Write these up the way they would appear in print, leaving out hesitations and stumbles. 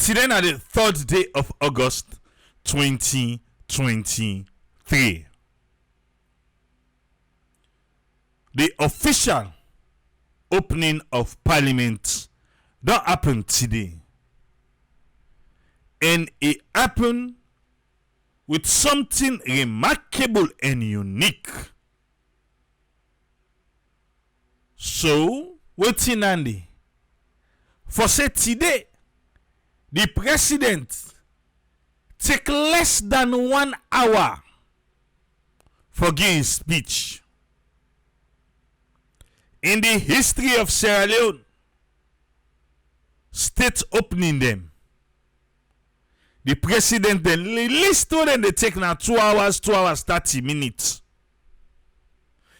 Today na the 3rd day of August 2023. The official opening of Parliament don't happen today. And it happened with something remarkable and unique. So, what's in Andy? For say today, the president take less than 1 hour for giving speech. In the history of Sierra Leone, state opening them, the president then least then they take now 2 hours, 30 minutes.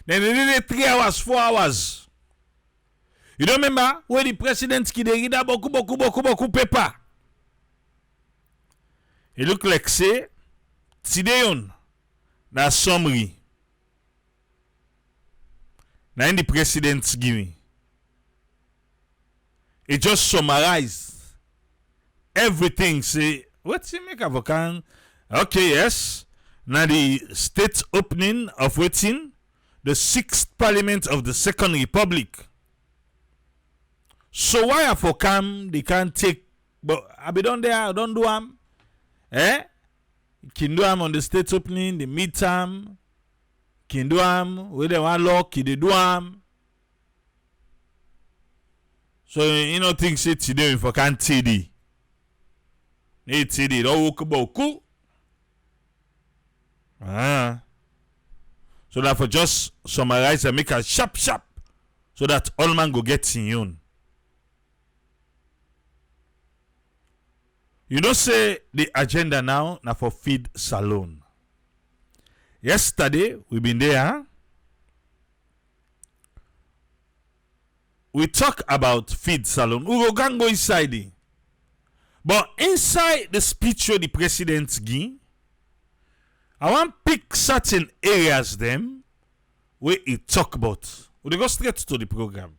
Then they need 3 hours, 4 hours. You don't remember where the president ki de read beaucoup paper? It look like say today on na summary. Now in the president's giving, it just summarize everything. Say what's he make of can? Okay, yes. Now the state opening of waiting the 6th Parliament of the Second Republic. So why for come they can't take? But I be done there. I don't do am. Can do am on the state opening, the midterm. Can do am where they want lock, they do am. So you know things say today if I can't TD. Need TD, don't walk about cool. So that for just summarize and make a sharp so that all man go get in you. You know say the agenda now for feed salon. Yesterday, we been there. We talk about feed salon. We go inside it. But inside the speech where the president give, I want to pick certain areas them where he talk about. We go straight to the program.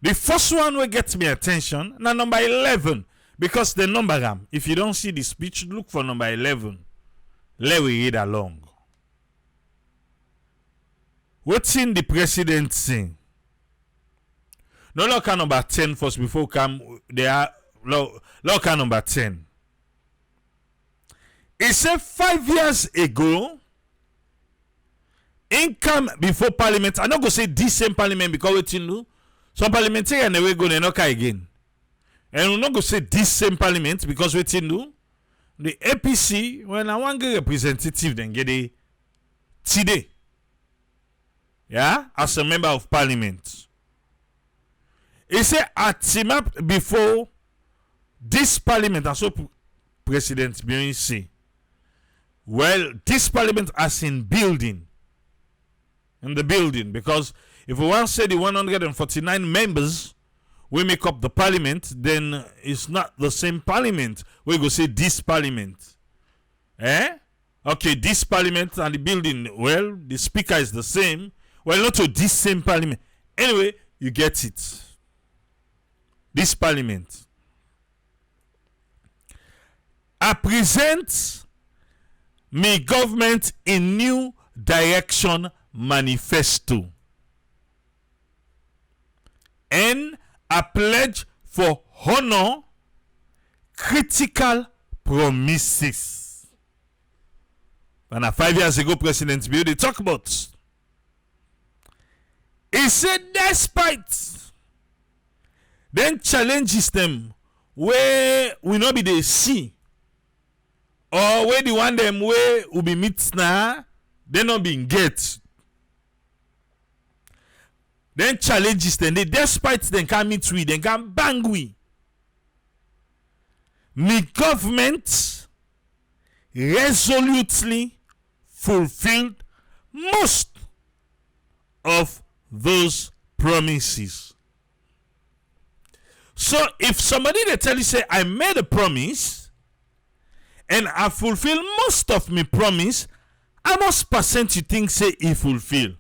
The first one will get me attention. Now number 11. Because the number ram. If you don't see the speech, look for number 11. Let we read along. What's in the president saying? No, look at number 10 first before come. They are look at number 10. He said 5 years ago, income before Parliament. I'm not going to say this same Parliament because what you do. Some parliamentarian they will go and knock again. And we're not going to say this same Parliament because what you do. The APC, when I want to representative, then get it today. Yeah, as a member of Parliament. He said at team up before this Parliament, and so President Bion say, well, this Parliament has in the building, because if we want to say the 149 members we make up the Parliament, then it's not the same Parliament. We go say this Parliament. Okay, this Parliament and the building, well, the speaker is the same. Well, not to this same Parliament. Anyway, you get it. This Parliament. I present my government in new direction manifesto. And a pledge for honor critical promises. And 5 years ago, President Bill, they talk about. He said, despite then challenges them where we not be the see, or where the one them where will be meet now, they not being get. Then challenges them, they despite them can meet we, they can bang we. Me government resolutely fulfilled most of those promises. So if somebody they tell you say I made a promise and I fulfill most of my promise, how much percent you think say he fulfill?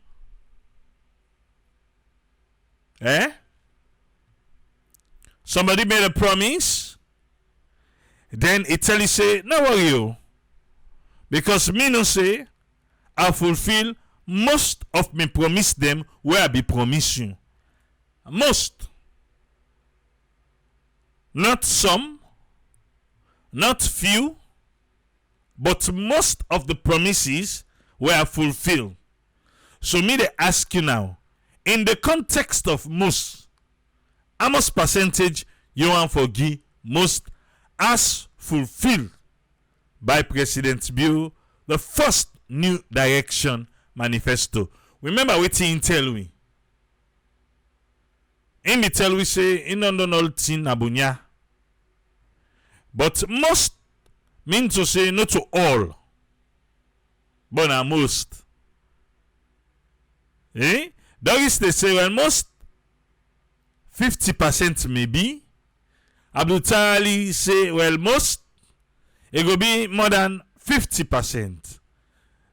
Somebody made a promise Then it tell you say, no worry you. Because me no say, I fulfill most of me promise them where I be promise you. Most. Not some, not few, but most of the promises were fulfilled. So me they ask you now, in the context of most, how much percentage you want for give most as fulfilled by President Bill, the first New Direction Manifesto? Remember what he tell me. In the tell we say, in don't know thing abunya. But most mean to say not to all, but na most. Eh? That is to say, well, most 50% maybe. Abdul Tali say, well, most it will be more than 50%.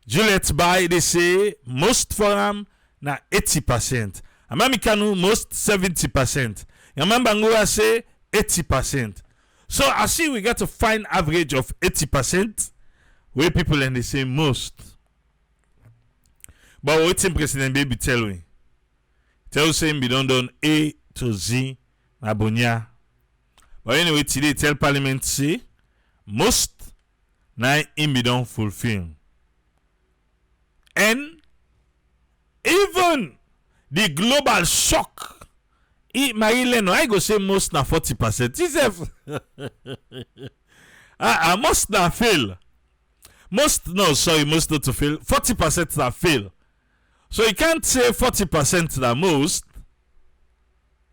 Juliet Bay, they say, most for them na 80%. Amamikanu, most 70%. Mohamed Bangura say 80%. So I see we got to find average of 80% where people and they say most. But what President Baby tell me? Tell saying be done A to Z na bonya. But anyway, today tell Parliament say most na in be done fulfill. And even the global shock, Leone, I go say most na 40%. Most na fail. Most not to fail. 40% na fail. So you can't say 40% na most.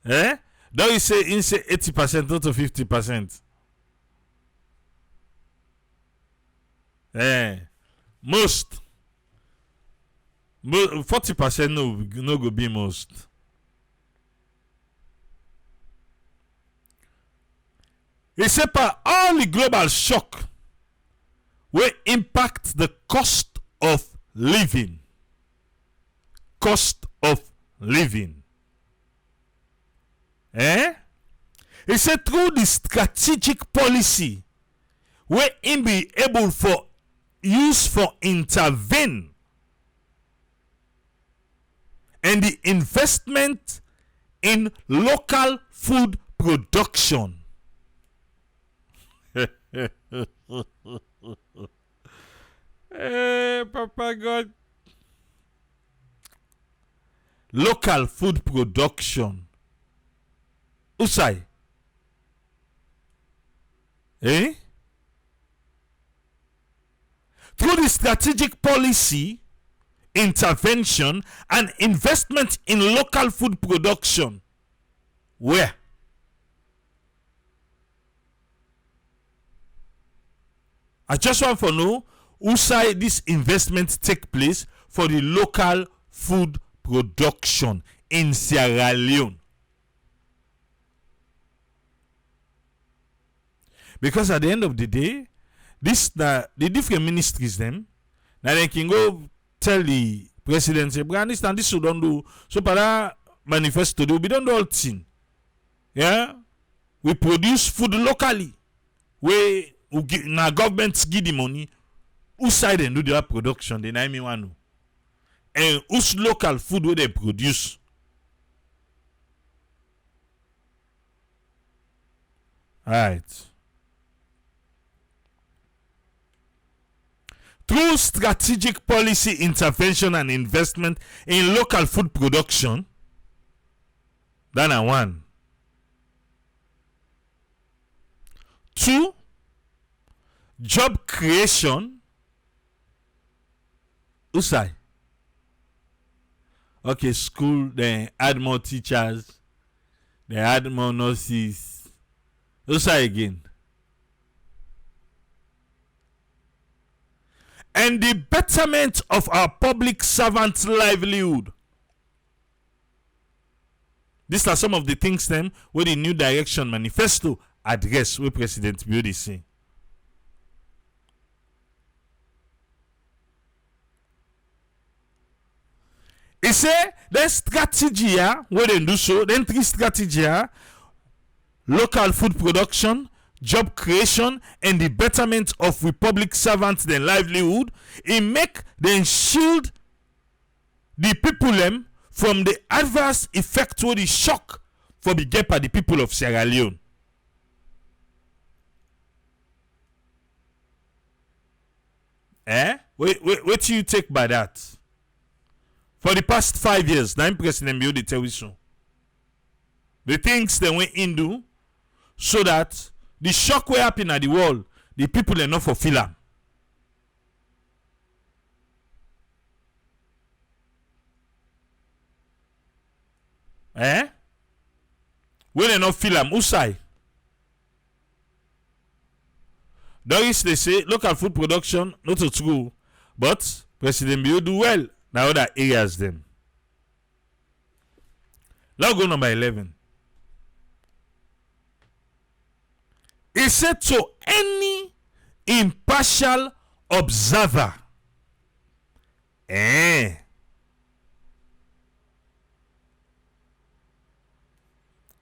Eh? Don't you say 80% not to 50%. Most. 40% no go be most. He said, all the global shock will impact the cost of living. Cost of living. He said, through the strategic policy, will be able for use for intervene and the investment in local food production. Papa God. Local food production. Usai. Through the strategic policy, intervention, and investment in local food production. Where? I just want to know who side this investment take place for the local food production in Sierra Leone. Because at the end of the day, the different ministries them, now they can go tell the president, say, understand this we don't do. So para manifesto do, we don't do all thing. Yeah? We produce food locally. We na government give the money. Who side and do their production? They name me one. And whose local food where they produce? Alright. Through strategic policy intervention and investment in local food production, that's one. 2, job creation. Usai. Okay, school, they add more teachers, they add more nurses. Usai again. And the betterment of our public servants' livelihood. These are some of the things then where the New Direction Manifesto address where President Bill is saying. He say the strategy here, where they do so, then 3 strategy here: local food production, job creation and the betterment of we public servants their livelihood. It make them shield the people them from the adverse effect or the shock for the get by the people of Sierra Leone. What do you take by that? For the past 5 years, now President Bio they tell you so. The things they went in do so that the shock will happen at the world, the people are not fulfill them. When they not feel them, Usai. Doris they say local food production not so true, but President Bio do well now other areas them. Now go number 11. He said to any impartial observer,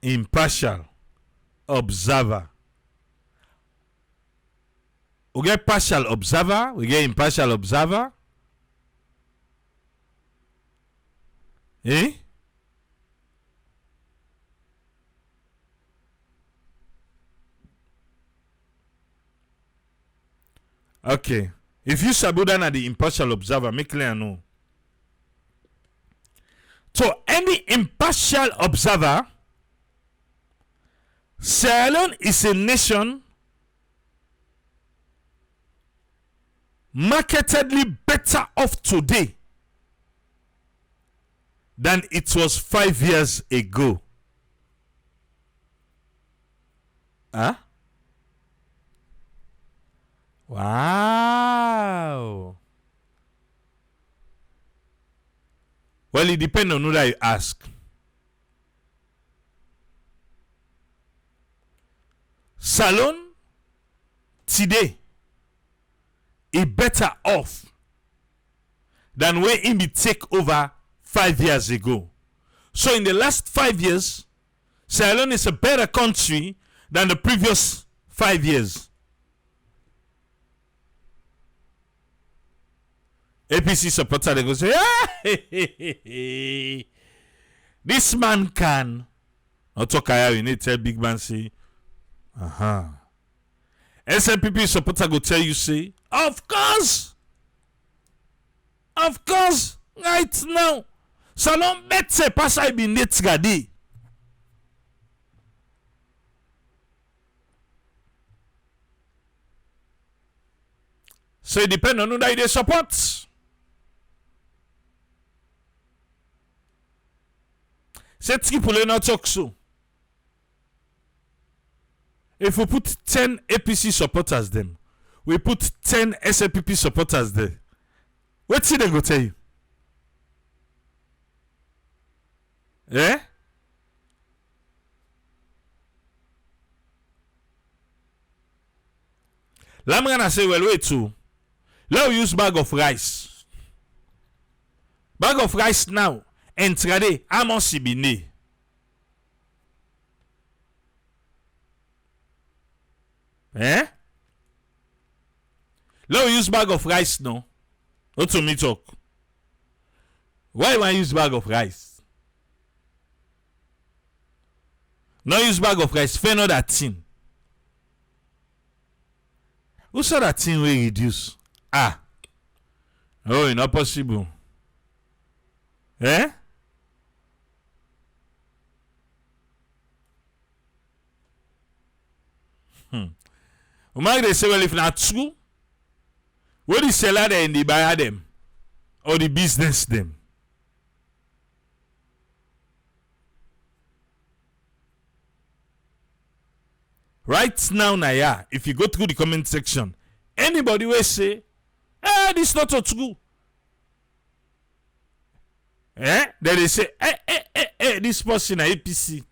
impartial observer. We get partial observer, we get impartial observer. Okay. If you sabudan at the impartial observer, make clear no. So any impartial observer, Sierra Leone is a nation markedly better off today than it was 5 years ago. Huh? Wow. Well, it depends on who that you ask. Salon today is better off than when it be take over 5 years ago. So in the last 5 years, Sierra Leone is a better country than the previous 5 years. APC supporter they go say, this man can. Not talk you need to tell big man say, SNPP supporter go tell you say, of course, right now, salon better pass I be net gadi. So it depends on who they support. Cette qui pour not talk so. If we put 10 APC supporters them, we put 10 SLPP supporters there. What's it they go tell you? Eh? I'm gonna say, well, wait too. Let's use bag of rice. Bag of rice now. Entrade amon sibine. Eh? Let's use bag of rice now. What to me talk? Why want use bag of rice? No use bag of rice. Fair no that thing. Who saw that thing we reduce? Oh, it's not possible. Eh? They say, well, if not true, what the seller there and the buyer them? Or the business them? Right now, Naya, if you go through the comment section, anybody will say, this is not so true. Then they say, this person is APC.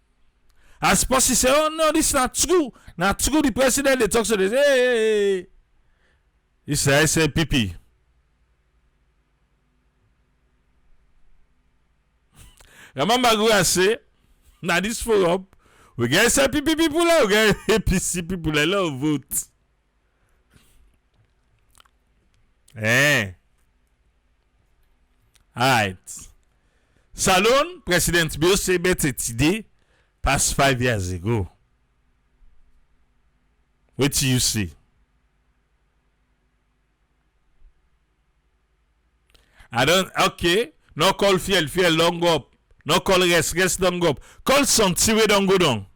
As person say, oh no, this is not true. Not true, the president, they talk so they say, hey. This is SLPP. Mohamed Bangura say, now this forum, We get SPP people, we get APC people, a lot of votes. Alright. Salon, President Bio say better today, past 5 years ago. What do you see? Okay. No call fiel long up. No call rest long up. Call something we don't go down.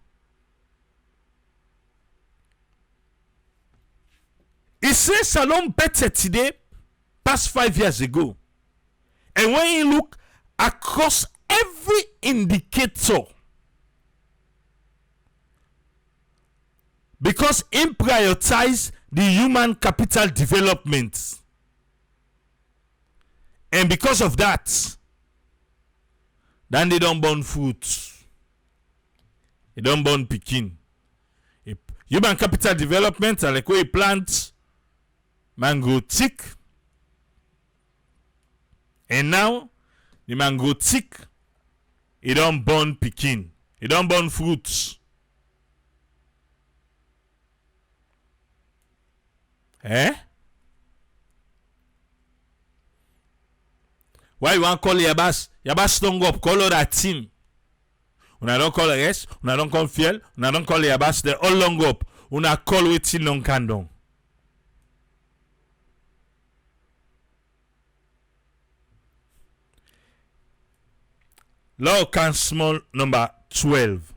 He says Salon better today, past 5 years ago. And when you look across every indicator, because he prioritize the human capital development. And because of that, then they don't burn fruit. They don't burn picking. Human capital development, like where you plant mango thick. And now, the mango thick, it don't burn picking. It don't burn fruits. Why you want to call Yabas? Yabas don't go up, call all that team. When I don't call the rest, when I don't call Fiel, when I don't call Yabas, they all long up. When I call waiting long candong. Law can small number 12.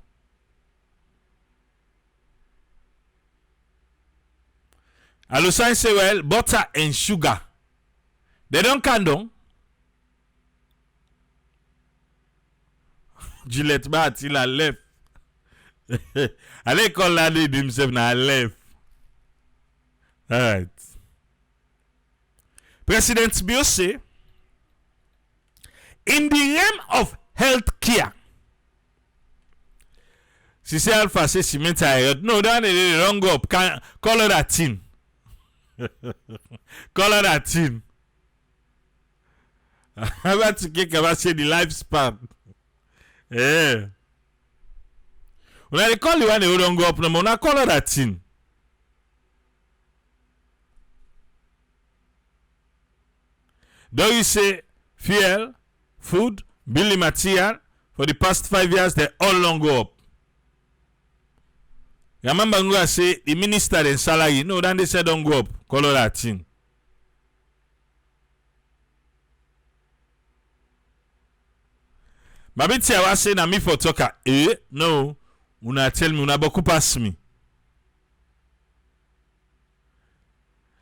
Alusan say, well, butter and sugar. They don't candong. Gillette bat till I left. I they call that himself now left. Alright. President Bio say, in the realm of health care, she say Alpha say she meant tired. No, that they don't go up. Call her that team. Call her that team. I'm about to kick about say the lifespan. Yeah. When I call you when they don't go up no more, I call her that team. Though you say fuel, food, building material, for the past 5 years, they all don't go up. Mohamed Bangura say the minister and salary, no, then they say don't go up. Call her that team. Mabiti I was saying na me for talker. No. Una tell me una boku pass me.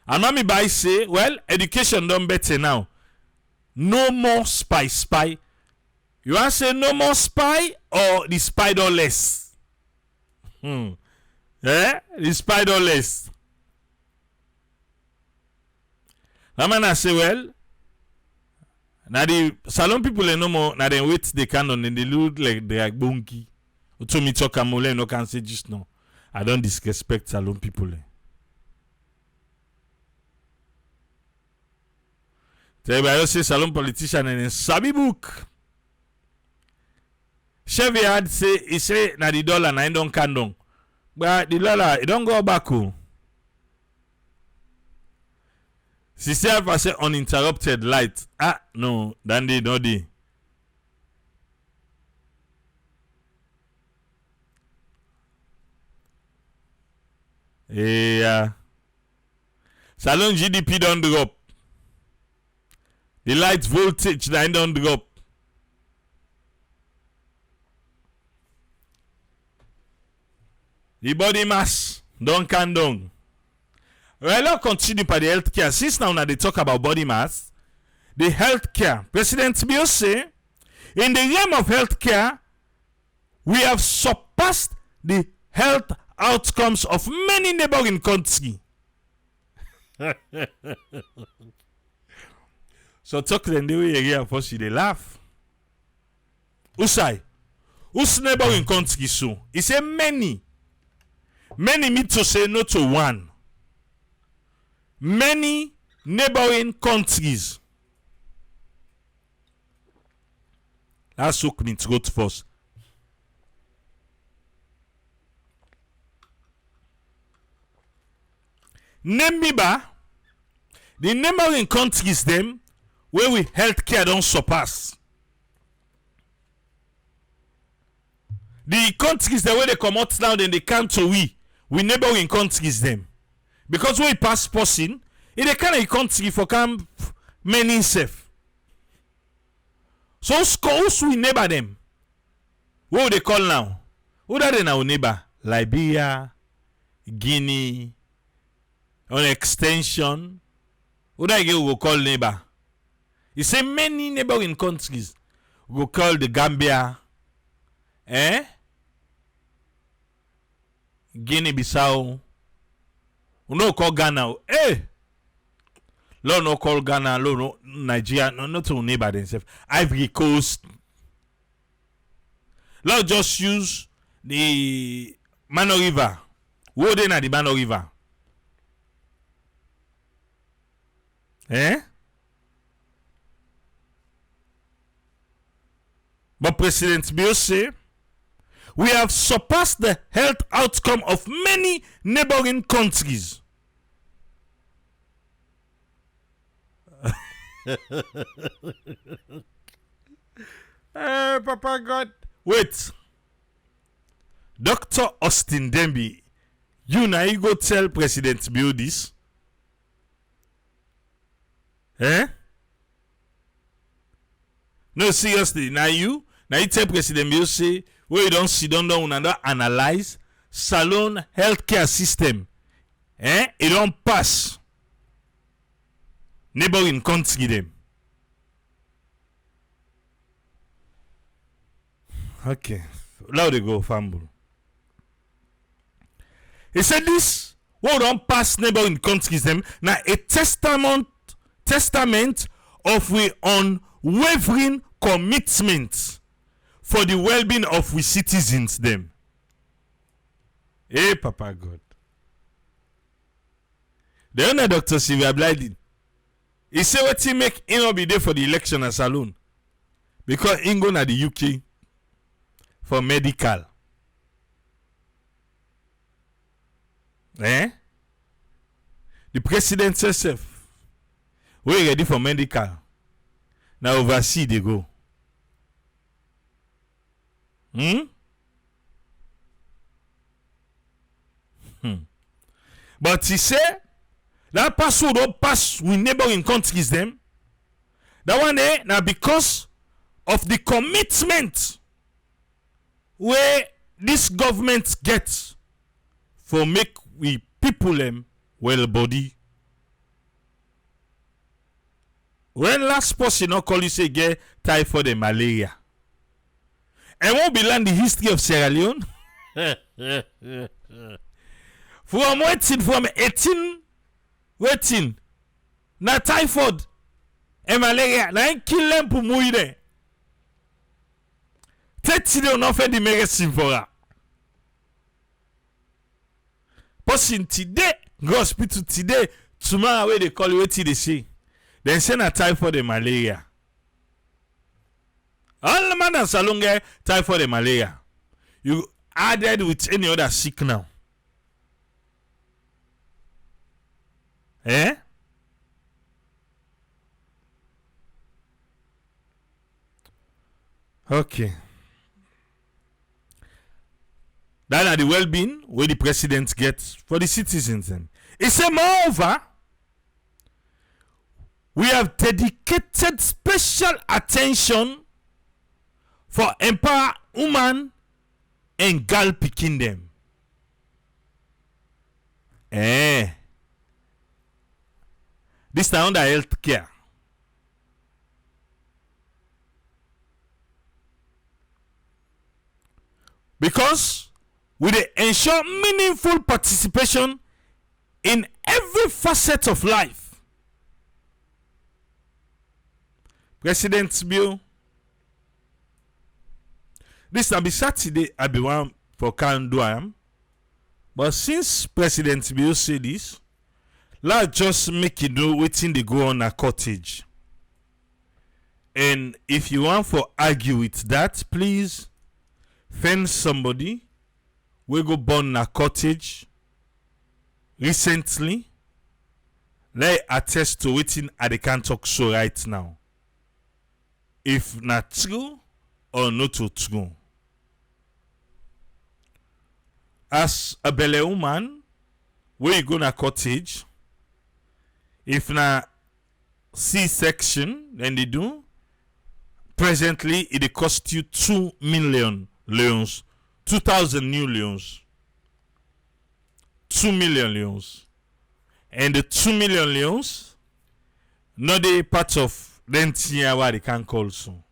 And mommy by say, well, education done better now. No more spy. You want to say no more spy or the spy or less? The spy or less. That man I say, well, now the salon people no more, now they wait they can on and they look like they are bunky. To me talk amole no can say just no. I don't disrespect salon people. Tell me I say salon politician and sabi book. Chevy had say he say na the dollar na don't can down. But the dollar it don't go back. Sister Alpha say uninterrupted light. No, then they no dey. Yeah. Salon GDP don't drop. The light voltage then don't drop. The body mass don't can down. Well, let's continue by the healthcare. Since now they talk about body mass, the healthcare. President Bio say, in the realm of healthcare, we have surpassed the health outcomes of many neighboring countries. So talk them the way area first they laugh. Usai, who's neighboring countries so? He say many. Many mean to say no to one. Many neighboring countries. That's what means go first. name me ba the neighboring countries them where we healthcare don't surpass. The countries the way they come out now, then they come to we neighboring countries them. Because we pass person, in the kind of country for come many safe. So schools we neighbor them. What would they call now? Who are they now neighbor? Liberia, Guinea, on extension. Who do we go call neighbor? You say many neighboring countries we go call the Gambia, Guinea-Bissau. We no call Ghana. Lord no call Ghana. Lord no Nigeria. No, not to neighbor themselves. Ivory Coast. Lord just use the Mano River. Who they na the Mano River? But President Bill say, we have surpassed the health outcome of many neighboring countries. Papa God. Wait. Dr. Austin Demby, you now you go tell President Bill this? No, seriously. Now you tell President Bill say, where you don't sit down and don't analyze Salon healthcare system. It don't pass. Neighboring country them. Okay. Now they go fumble. He said this, what don't pass neighboring countries them, now a testament of we unwavering commitment for the well-being of we citizens them. Hey, Papa God. The owner Dr. Sylvia Blyden, he said what he make him not be there for the election as alone. Because he go na the UK for medical. The president herself, we ready for medical. Now overseas they go. But he said that password don't pass with neighboring countries them. That one there now because of the commitment where this government gets for make we people them well body. When last person not call you say get typhoid and malaria. And won't be learn the history of Sierra Leone. From 18 waiting. Na typhoid and malaria. Na kill them pour mourir there. 30 days on a fait the medicine for her. Person today, go hospital today, tomorrow where they call you wetin they say. Then send a typhoid and malaria. All the man and salon get typhoid and malaria. You added with any other sick now. Okay. That are the well-being where the president gets for the citizens. He said, moreover, we have dedicated special attention for empower woman and girl picking them. This is under health care. Because we ensure meaningful participation in every facet of life. President Bill, this will be Saturday, I be one for Kanduam. But since President Bill said this, let's just make you know waiting they go on a cottage. And if you want to argue with that, please find somebody we go born a cottage recently let attest to waiting at the can talk so right now. If not true or not true. As a belle woman, where you go na cottage, if na C-section, then they do. Presently, it cost you 2 million leons, 2,000 new leons, 2 million leons, and the 2 million leons, not the part of then what they can call so.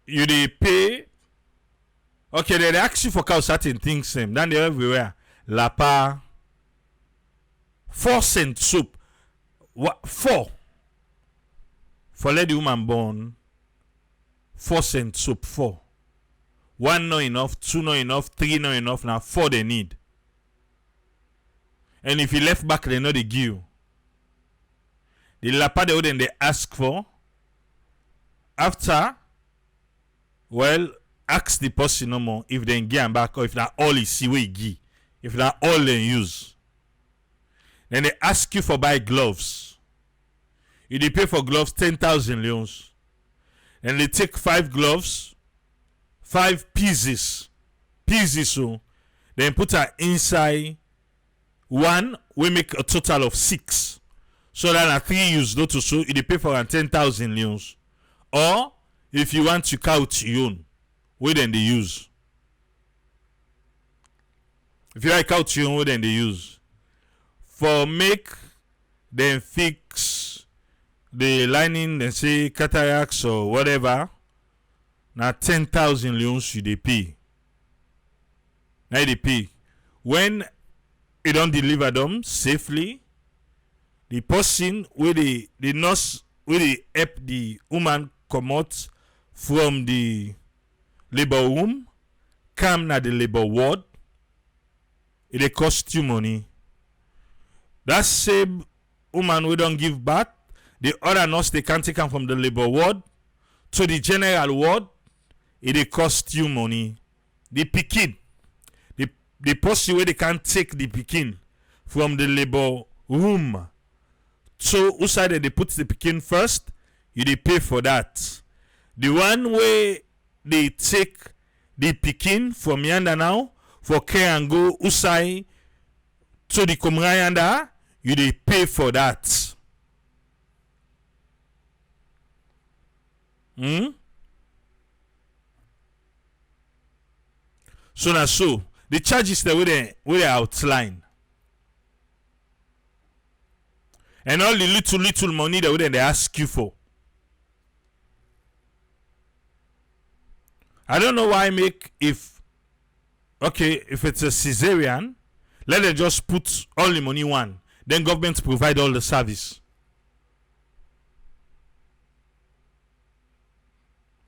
You they pay. Okay, they ask you for certain things, then they everywhere. Lapa, 4 cent soup. What 4? For let the woman born, 4 cent soup, 4. 1 not enough, 2 not enough, 3 not enough, now 4 they need. And if you left back, they know they give you. The lapa they wouldn't they ask for. After, well, ask the person no more if they give them back or if that all is see we give. If that all they use. Then they ask you for buy gloves. You they pay for gloves 10,000 leons. And they take 5 gloves, 5 pieces. Pieces so. Then put her inside 1, we make a total of 6. So that at 3 use not to so you they pay for 10,000 leons. Or if you want to count your own, where then they use. If you like count your own, where then they use. For make them fix the lining, then say cataracts or whatever. Now 10,000 leons you they pay. Now they pay. When you don't deliver them safely, the person where the nurse where they help the woman come out from the labor room, come na the labor ward, it cost you money. That same woman we don't give birth, the other nurse they can't take her from the labor ward to the general ward, it cost you money. The pikin, the person where they can't take the pikin from the labor room. So who side they put the pikin first, you they pay for that. The one way they take the pikin from yanda now for care and go usai to the kumrayanda, you they pay for that. So now so the charges that we outline. And all the little money that they ask you for. I don't know why make if it's a cesarean, let them just put all the money one. Then government provide all the service.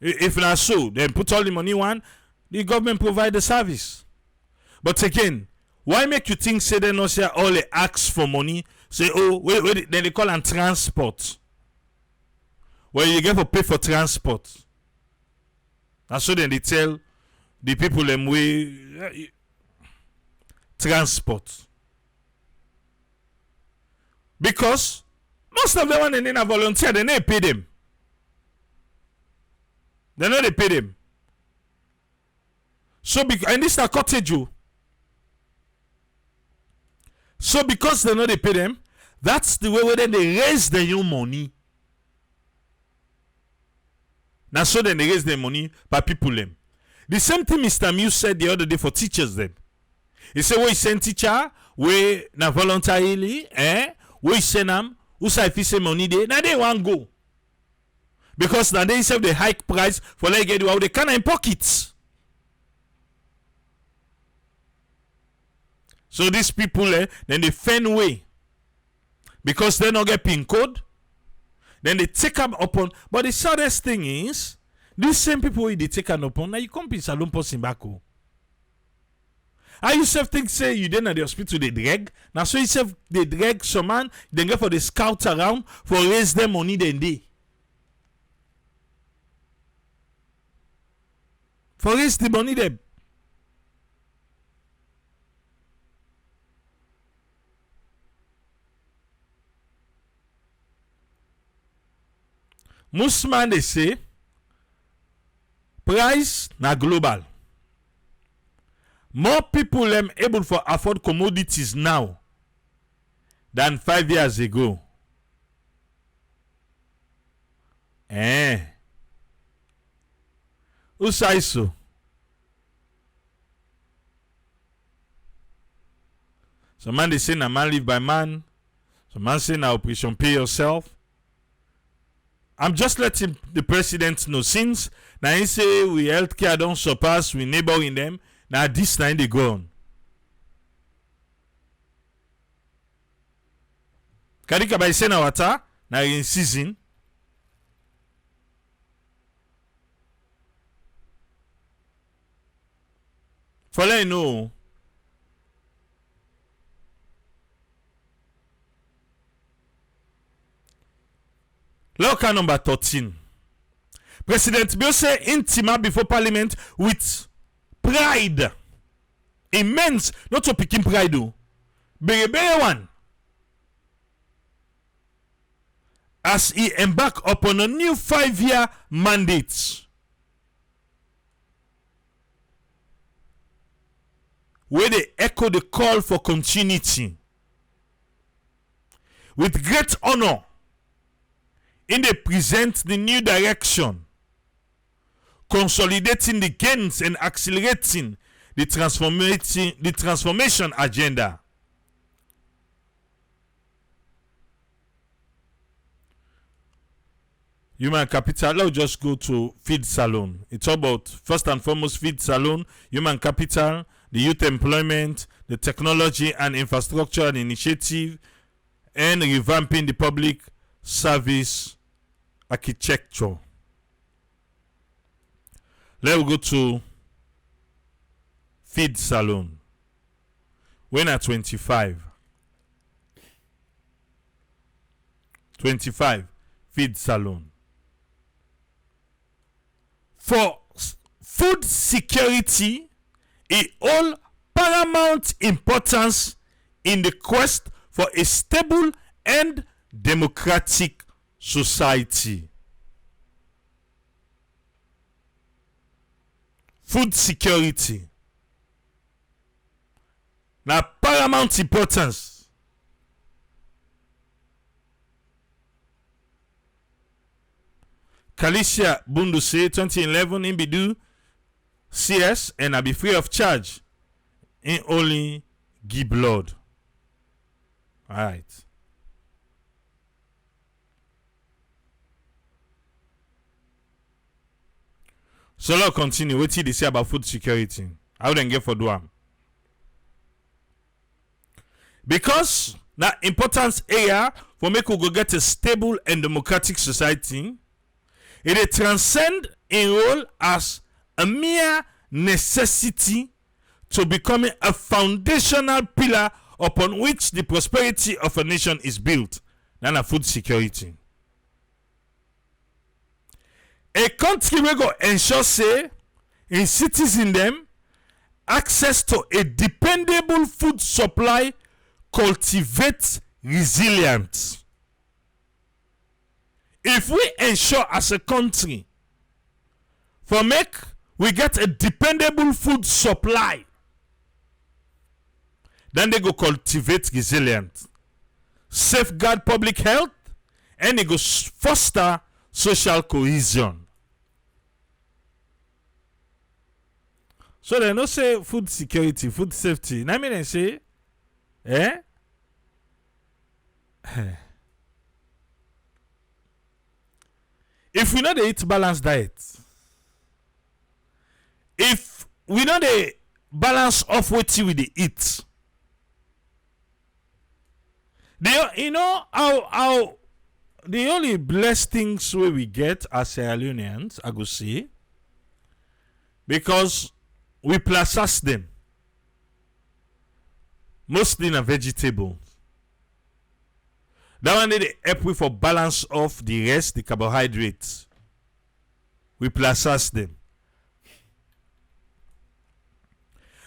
If not so, then put all the money one, the government provide the service. But again, why make you think say they not say all they ask for money? Say, oh, wait, then they call them transport. Well, you get to pay for transport. And so then they tell the people them way transport. Because most of them when they need a volunteer, they don't pay them. They know they pay them. So and this is a cottage you. So because they know they pay them, that's the way where then they raise their own money. Now so then they raise their money by people them. The same thing Mr. Muse said the other day for teachers them. He said, we send teacher, we na voluntarily, we send them, who say if he say money they, now they want go. Because now they say the hike price for like get out they can in pockets. So these people then they find way. Because they don't get PIN code. Then they take them upon. But the saddest thing is, these same people they take them upon, now you come in salon person back home. I yourself think say you then at the hospital they drag. Now so yourself they drag some man, then go for the scouts around for raise them money then they. For raise the money them. Musman they say price na global. More people am able to afford commodities now than 5 years ago. Who says so? Some man they say na man live by man. Some man say na operation pay yourself. I'm just letting the president know since now he say we healthcare don't surpass we neighboring them. Now this time they go on. Kadika by say na water now in season. For let you know. Local number 13. President Bill say intima before parliament with pride. Immense. Not so picking pride though. Bere one. As he embark upon a new 5-year mandate. Where they echo the call for continuity. With great honor. In they present the new direction, consolidating the gains and accelerating the transformation agenda. Human capital, let's just go to Feed Salon. It's about, first and foremost, Feed Salon, human capital, the youth employment, the technology and infrastructure initiative, and revamping the public service architecture. Let's go to Feed Salon. When at 25. 25. Feed Salon. For food security is all paramount importance in the quest for a stable and democratic society. Food security. Now paramount importance. Kalisha Bundu say 2011 in Bidu CS and I be free of charge in only give blood. Alright. So let's continue. What did they say about food security? I wouldn't get for Duam. Because that importance area for make we go get a stable and democratic society, it transcend in role as a mere necessity to becoming a foundational pillar upon which the prosperity of a nation is built than a food security. A country will go ensure say in citizens them access to a dependable food supply cultivates resilience. If we ensure as a country for make we get a dependable food supply, then they go cultivate resilience, safeguard public health, and they go foster social cohesion. So they don't say food security, food safety. Now I mean they say, if we know they eat balanced diet, if we know they balance off what we they eat, you know how the only blessed things we get as Sierra Leoneans, I go say, because we process them mostly in vegetables. That one they help we for balance off the rest, the carbohydrates. We process them.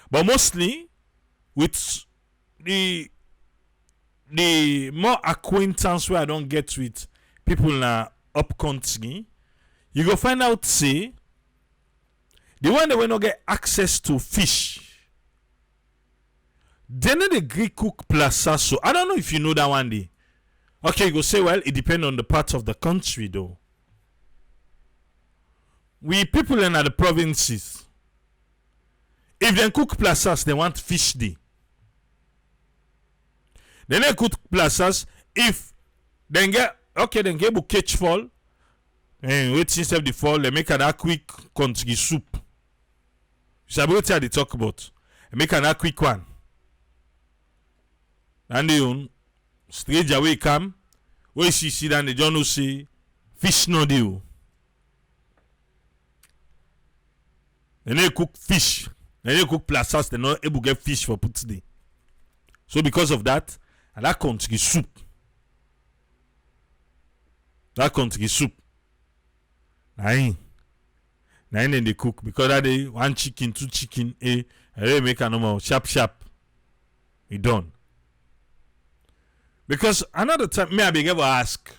But mostly with the more acquaintance where I don't get with people na up country, you go find out say the one that will not get access to fish, they know the Greek cook plaza. So I don't know if you know that one day. Okay, you go say, well, it depends on the part of the country though. We people in the provinces, if they cook plazas, they want fish day. Then they cook plazas if they get then get to catch fall and wait instead of the fall, they make an quick country soup. You sabi what they talk about. They make an quick one. And they straight away come. Where she see that they don't know say fish no deal. Then they cook fish. Then they cook plazas, they're not able to get fish for put today. So because of that, and that country soup. That country soup. Then they cook because that day 1 chicken, 2 chicken, and they make a normal sharp. We done. Because another time me I be ever ask.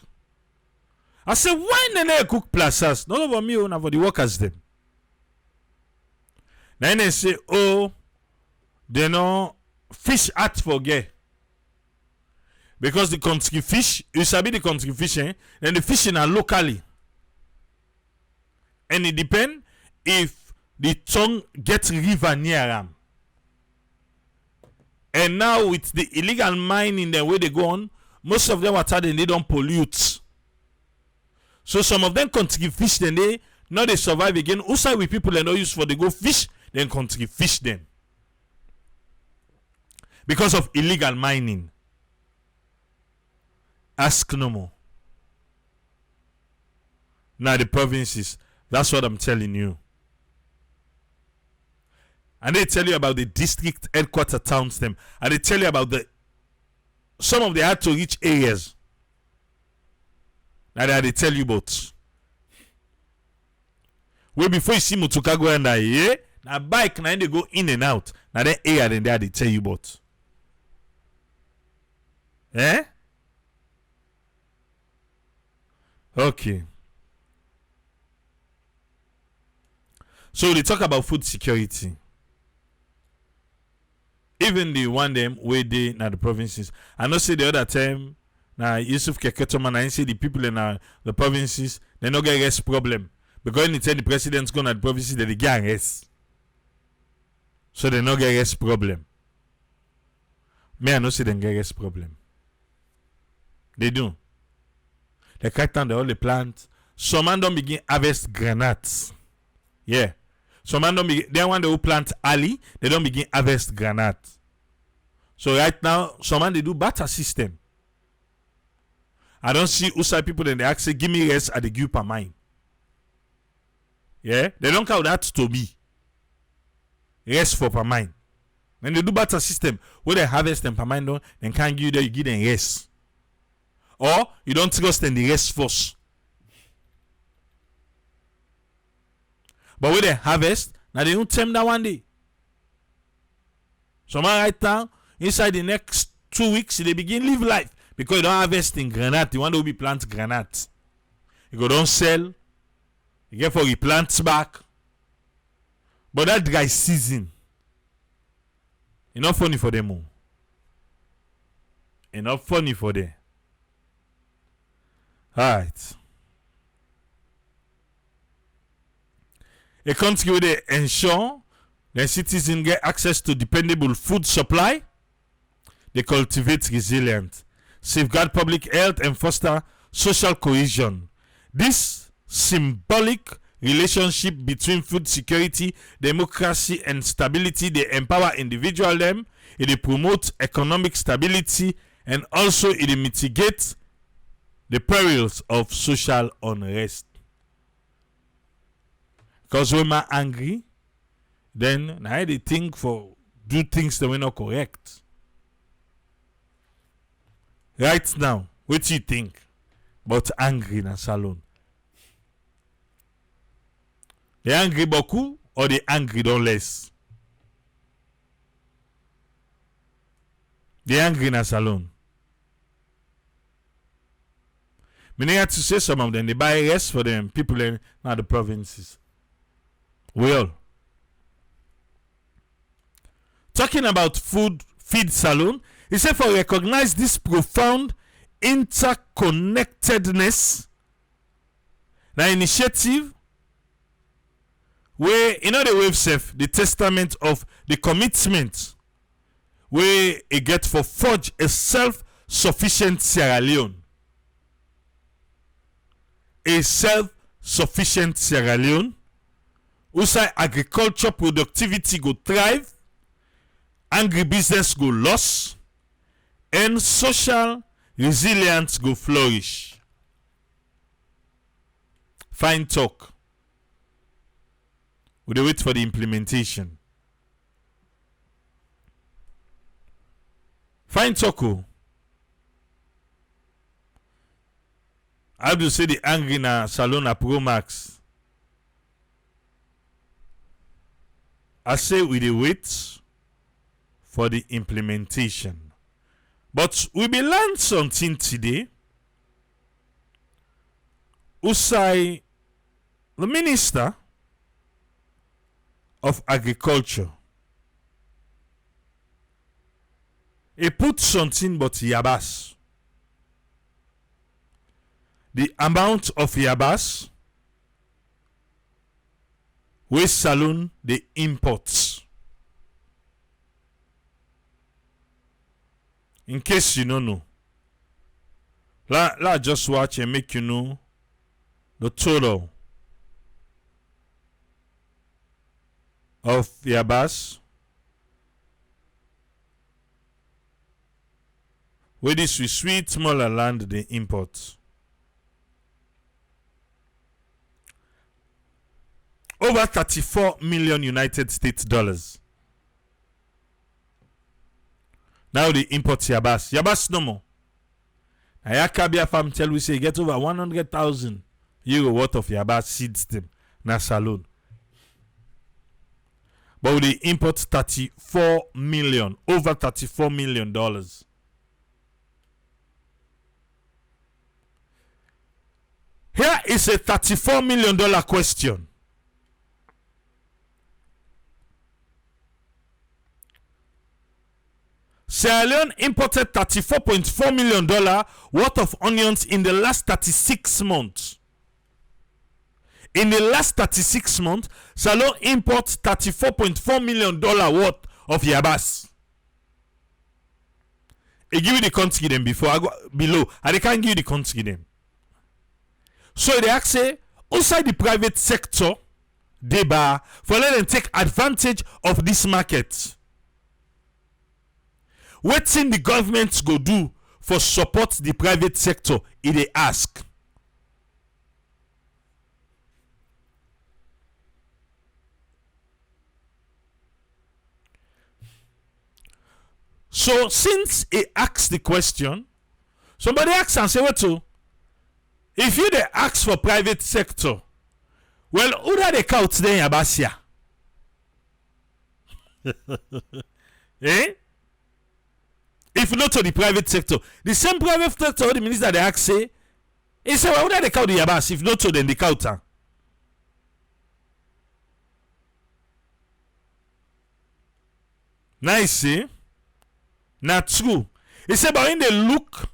I say why they cook plazas? Not over me, not for the workers them. Then they say, oh, they know fish at forget. Because the country fish, you sabi the country fish, then the fishing are locally. And it depends if the tongue gets river near them. And now with the illegal mining the way they go on, most of them water then they don't pollute. So some of them country fish then they now they survive again. Also with people they don't use for they go fish, then country fish them. Because of illegal mining. Ask no more. Now the provinces, that's what I'm telling you. And they tell you about the district headquarter towns them. And they tell you about some of the hard to reach areas. Now they tell you about. Well, before you see Mutuka go and yeah, now bike now they go in and out. Now that area then they tell you about. Eh? Okay. So they talk about food security. Even the one them where they na the provinces. I know say the other time na Yusuf Keketoma na say the people in the provinces they no get rest problem. Because when they tell the president's going to the provinces they get rest. So they no get rest problem. Me I know say they get rest problem. They do. They cut down all the plants. Some man don't begin harvest granates. Yeah. Some man don't begin. They want to plant ali. They don't begin harvest granite. So right now, some man they do barter system. I don't see outside people then they ask say, give me rest at the give per mine. Yeah. They don't count that to me. Rest for per mine. When they do barter system, where they harvest them per mine down, then can't give you there, you give them rest. Or you don't trust in the rest first. But when they harvest, now they don't tame that one day. Some right now, inside the next 2 weeks, they begin live life. Because you don't harvest in granite. You want to be plant granite. You go don't sell. You get for replant back. But that dry season. Enough funny for them all. Enough funny for them. Alright. A country where they ensure their citizens get access to dependable food supply, they cultivate resilience, safeguard public health, and foster social cohesion. This symbolic relationship between food security, democracy, and stability, they empower individual them, it promote economic stability, and also it mitigates the perils of social unrest. Because when I'm angry, then I they think for do things that were not correct. Right now, what do you think about angry in a salon? They angry beaucoup or they angry don't less? They angry in a salon. Meaning to say some of them, they buy rest for them, people in now the provinces. Well, talking about feed saloon, he said for recognize this profound interconnectedness, the initiative where the wave self, the testament of the commitment where it get for forge a self-sufficient Sierra Leone. A self-sufficient Sierra Leone, whose agriculture productivity go thrive, agribusiness go loss, and social resilience go flourish. Fine talk. We dey wait for the implementation. Fine talk. I do say the angry na salon na Pro Max. I say we dey wait for the implementation. But we be learn something today. Usai, the Minister of Agriculture, he put something but yabas. The amount of yabas wey saloon the imports. In case you don't know, let's just watch and make you know the total of yabas where this we sweet smaller land they import. Over 34 million United States dollars. Now they import yabas. Yabas no more. Ayakabia farm tell we say get over 100,000 euro worth of yabas seeds them na saloon. But they import 34 million, over 34 million dollars. Here is a $34 million question. Sierra Leone imported $34.4 million worth of onions in the last 36 months. In the last 36 months, Sierra Leone imports $34.4 million worth of yabas. I give you the country them before I go below, and they can't give you the country them. So they ask say, outside the private sector, they bar for let them take advantage of this market. Wetin the government go do for support the private sector? If they ask. So since he asks the question, somebody asks and say, what to? If you they ask for private sector, well, who are the count there in Abasia? Eh? If not to the private sector, the same private sector, the minister they ask say, he say, well, who are the count the Yabas? If not to, then the counter. Nice, eh? Not true. He said, but when they look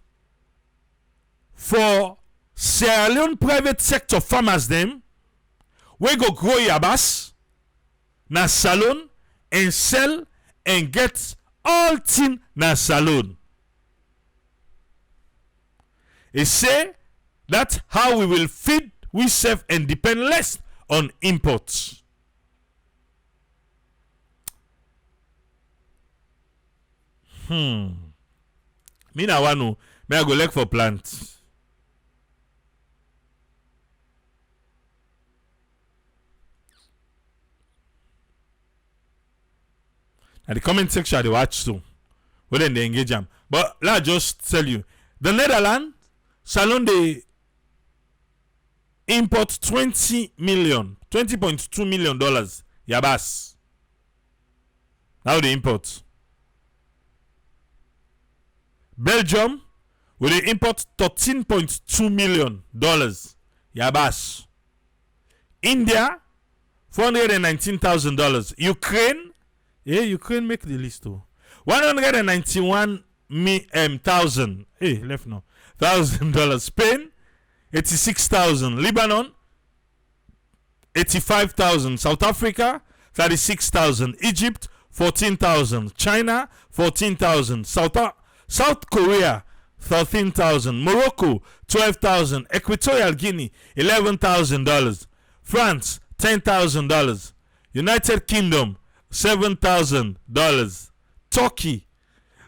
for Sierra Leone private sector farmers them, we go grow yabas, na salon, and sell and get all thing na salon. He say that's how we will feed we self and depend less on imports. Me na wanu, me I go look for plants. And the comment section they watch too. Well then they engage them. But let's just tell you, the Netherlands salon they import $20.2 million yabas. Now they import. Belgium We dey import $13.2 million. Yabas. India, $419,000. Ukraine, Ukraine make the list too. 191,000. Left now. $1,000. Spain, 86,000. Lebanon, 85,000. South Africa, 36,000. Egypt, 14,000. China, 14,000. South Korea, 13,000. Morocco, 12,000. Equatorial Guinea, $11,000. France, $10,000. United Kingdom, $7,000. Turkey,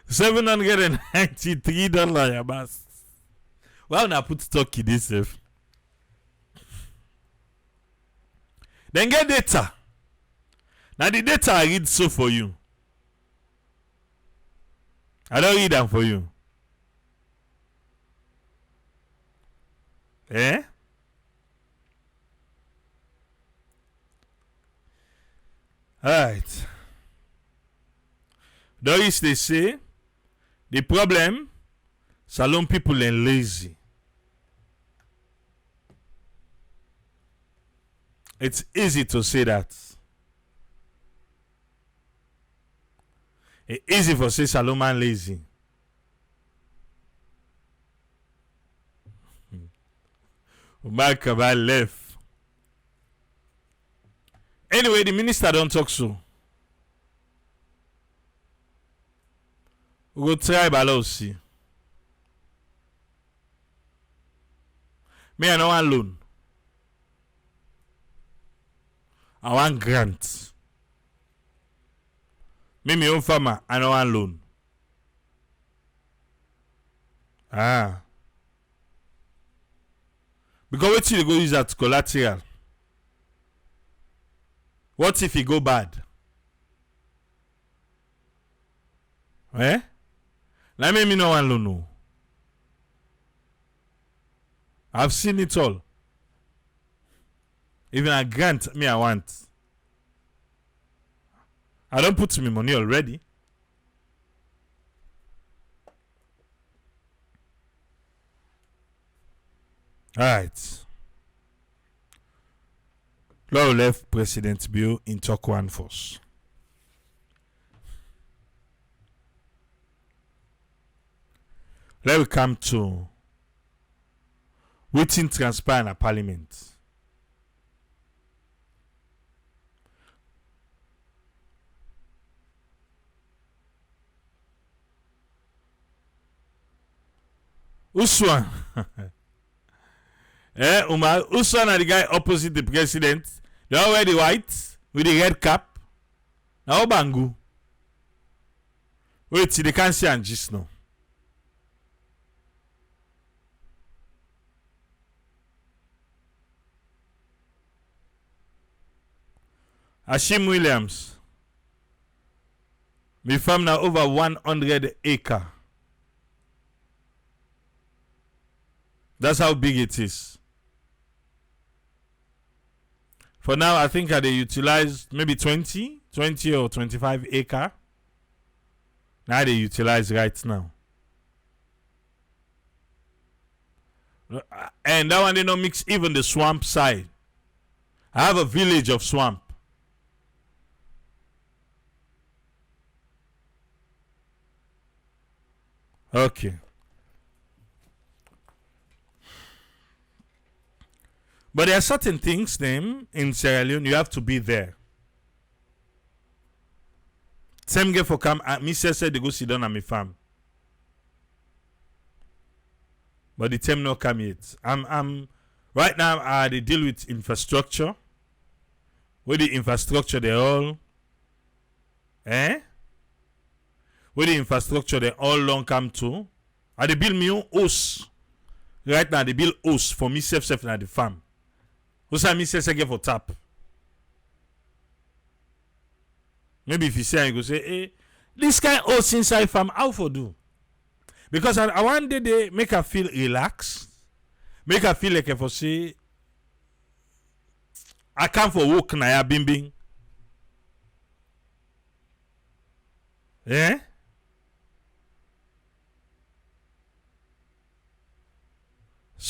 $793. Why would I put Turkey this safe? Then get data. Now the data I read so for you. I don't read them for you. Alright. Doris, they say the problem, Salon people are lazy. It's easy to say that. It's easy for say Salon man lazy. Mohamed Bangura left. Anyway, the minister don't talk so. We go try bala see. Me I no want loan. I want grant. Me own farmer, I no want loan. Because what you go use that collateral? What if it go bad? Let me no one loan. I've seen it all. Even a grant me I want. I don't put me money already. Alright. Law left President Bill in talk one force. Let me come to waiting transpire in Parliament. Uswan. Uswan are the guy opposite the president. They all wear the white with the red cap. Now Bangu. Wait till they can't see and just now. Ashim Williams. My farm now over 100 acre. That's how big it is. For now, I think they utilize maybe 20 or 25 acre. Now they utilize right now. And that one they don't mix even the swamp side. I have a village of swamp. Okay. But there are certain things, them in Sierra Leone, you have to be there. Same game for come. Me said they go sit down at my farm, but the time not come yet. I'm right now. They deal with infrastructure. With the infrastructure, they all, With the infrastructure, they all long come to. They build me own house. Right now, they build house for me self at the farm. What's that mean? Say again for tap. Maybe if you say, you go say, hey, this kind of inside farm, how for do? Because I want they make her feel relaxed, make her feel like if I say, I come for work na ya bing bing.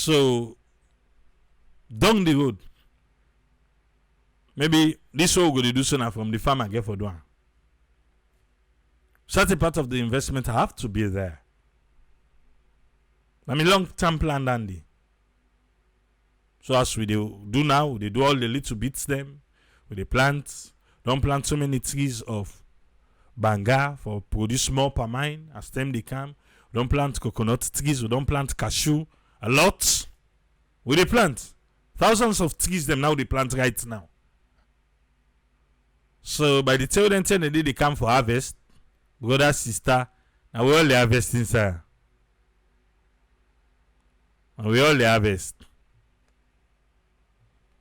So, down the road, maybe this all go to do sooner from the farmer get for doing. Certain part of the investment have to be there. I mean, long-term plan, Dandy. So as we do now, they do all the little bits them with the plants. Don't plant so many trees of banga for produce more per mine as time they come. Don't plant coconut trees. We don't plant cashew a lot. We they plant thousands of trees them now they plant right now. So by the time they come for harvest, brother, sister, now we all the harvest inside. And we all the harvest.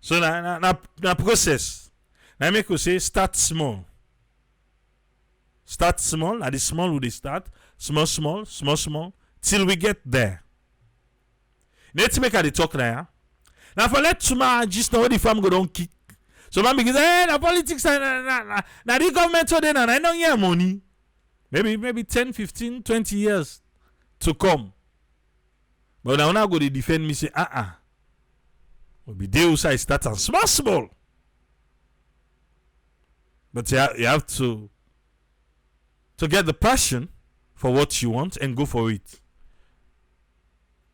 So na process. Now make you say start small. Start small. At the small we start. Small. Till we get there. Let's make a talk now. Now for let Suma just know the farm go don't kick. So man begins, the politics na the government so then and I don't hear money. Maybe 10, 15, 20 years to come. But now go to defend me say will be there also start and small. But you have to get the passion for what you want and go for it.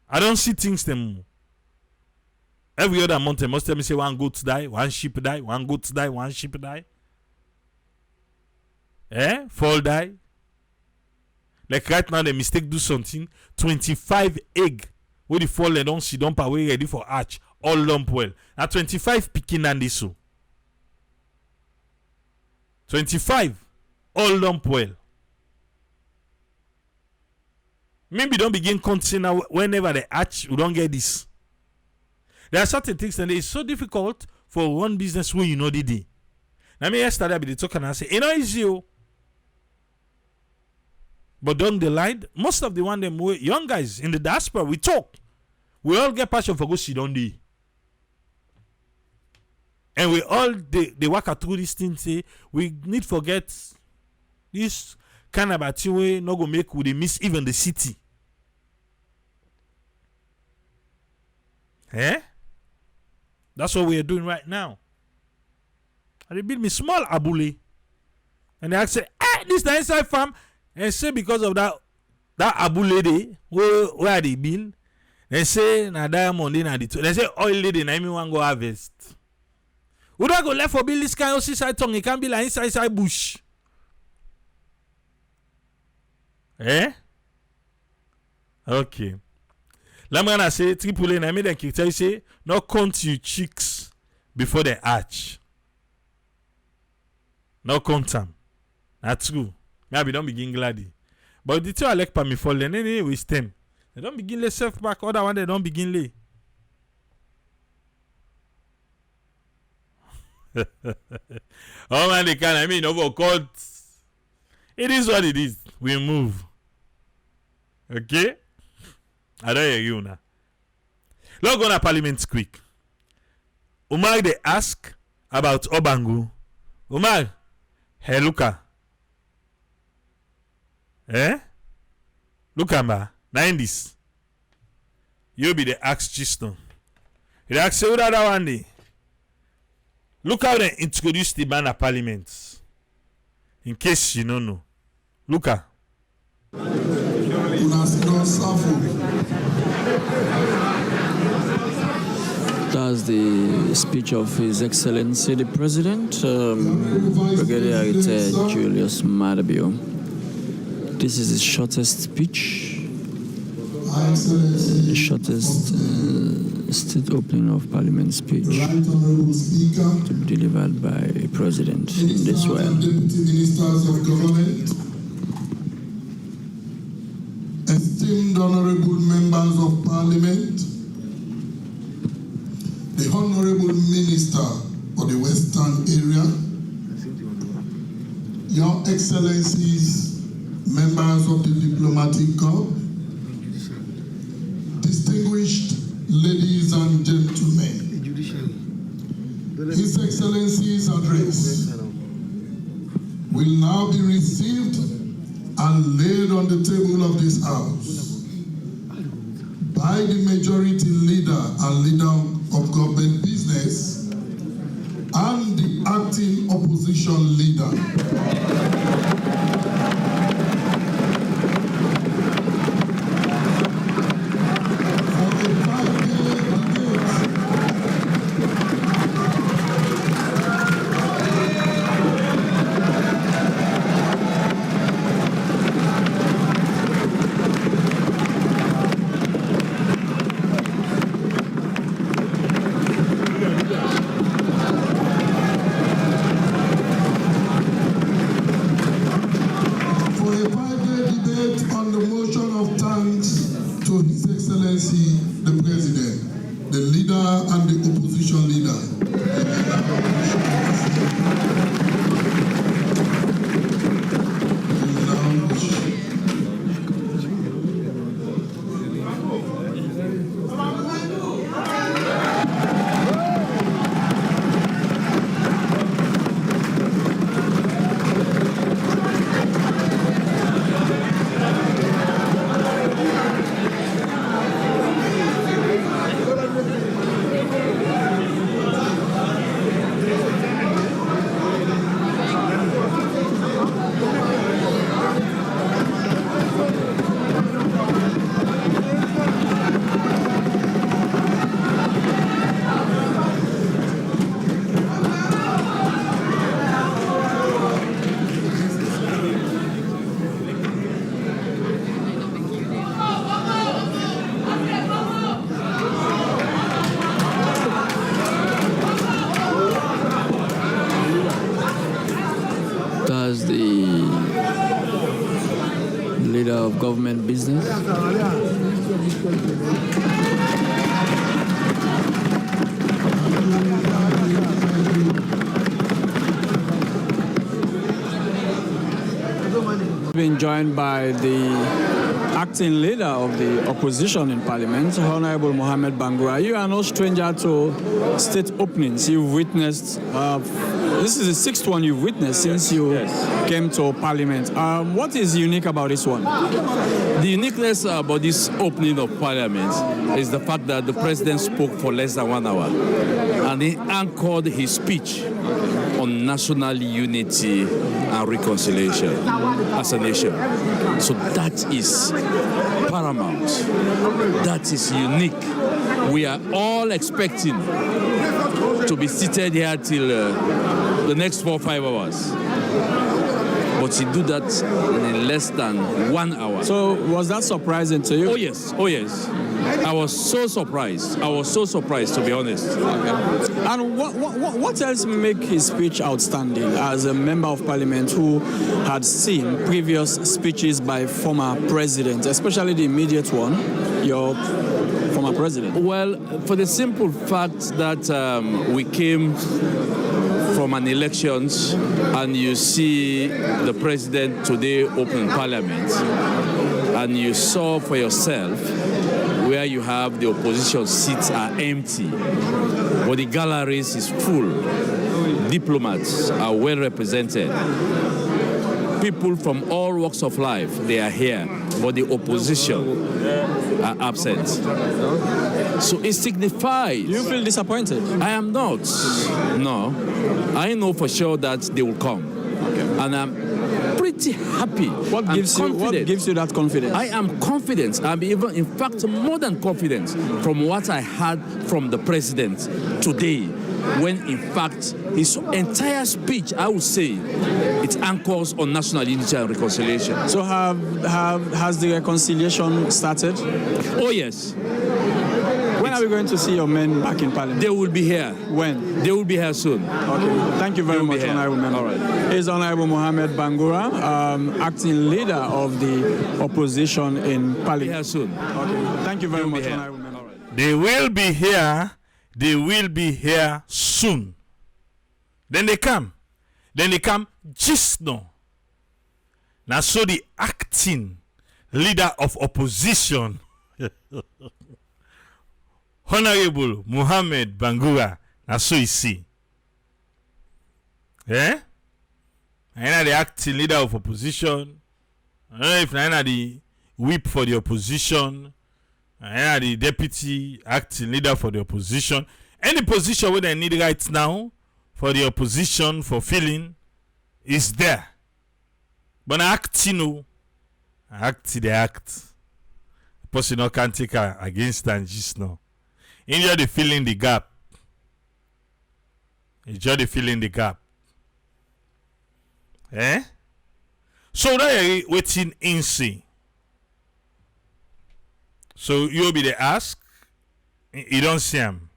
I don't see things them every other month. They must tell me say one goat die, one sheep die, one goat die, one sheep die. Fall die. Like right now, the mistake do something. 25 egg. Where the fall they don't see dump away ready for hatch. All lump well. Now 25 picking and this so. 25 all lump well. Maybe don't begin counting now whenever they hatch, you don't get this. There are certain things and it's so difficult for one business when you know the day. Now me yesterday I be talking and I say, you know easy. But down the line, most of the one them young guys in the diaspora, we talk. We all get passion for go sit down there. And we all they work through this thing say we need forget this kind of a thing we not go make we miss even the city. That's what we are doing right now. And they build me small abule. And they say, this is the inside farm. And say because of that abule lady, where they build, they say na diamond in the they say oil lady na me want go harvest. We don't go left for build this kind of seaside tongue. It can be like inside bush. Okay. I'm gonna say triple A. I made them tell you say no count your chicks before they hatch. No count them. That's true. Maybe don't begin gladdy. But the two I like for me fall then anyway we stem. They don't begin lay self back. Other one they don't begin lay. Oh man, they can. I mean, over court. It is what it is. We move. Okay? I don't hear you now. Let's go to Parliament quick. Umar they ask about Obangu. Umar, hey Luka. Look at me. 90s. You be the ask Chiston. You ask say that one day. Look how they introduce the man at Parliament. In case you don't know. Look at. That's the speech of His Excellency the President, Brigadier Retired Julius Madabio. This is the shortest speech, the shortest state opening of Parliament speech to be delivered by a president in this way. Deputy Ministers of Government, esteemed honorable members of Parliament, the Honorable Minister for the Western Area, Your Excellencies, members of the Diplomatic Corps, distinguished ladies and gentlemen, His Excellency's address will now be received and laid on the table of this House I, the majority leader and leader of government business, and the acting opposition leader, on the motion of thanks to His Excellency the President, the leader and the opposition leader. That's the leader of government business. Been joined by the acting leader of the opposition in Parliament, Honorable Mohamed Bangura. You are no stranger to state openings. You've witnessed, this is the sixth one you've witnessed since you came to Parliament. What is unique about this one? The uniqueness about this opening of Parliament is the fact that the President spoke for less than 1 hour and he anchored his speech on national unity and reconciliation as a nation. So that is paramount. That is unique. We are all expecting to be seated here till the next 4 or 5 hours. But he do that in less than 1 hour. So was that surprising to you? Oh yes, oh yes. I was so surprised. I was so surprised, to be honest. Okay. And what else make his speech outstanding as a member of Parliament who had seen previous speeches by former presidents, especially the immediate one, your former president? Well, for the simple fact that we came from an elections and you see the president today open Parliament and you saw for yourself where you have the opposition seats are empty, but the galleries is full. Diplomats are well represented. People from all walks of life, they are here, but the opposition are absent. So it signifies... Do you feel disappointed? I am not. No. I know for sure that they will come. Okay. And I'm pretty happy. What gives you that confidence? I am confident. I'm even, in fact, more than confident from what I heard from the president today, when in fact his entire speech, I would say, it anchors on national unity and reconciliation. So has the reconciliation started? Oh yes. When are we going to see your men back in Parliament? They will be here. When? They will be here soon. Okay. Thank you very much, Honorable Member. All right. Here's Honorable Mohamed Bangura, acting leader of the opposition in Parliament. Be here soon. Okay. Thank you very much, Honorable Member. Right. They will be here. They will be here soon. Then they come. Just now. Now, so the acting leader of opposition, Honorable Mohamed Bangura, now so you see. Eh? And the acting leader of opposition. I don't know if I'm the whip for the opposition. and the deputy acting leader for the opposition. Any position where they need right now for the opposition for filling is there. But acting, no, they act. Person no can take against and just now. India they fill in the gap. Enjoy the fill in the gap. Eh? So now you're waiting in see. So you'll be the ask, you don't see him.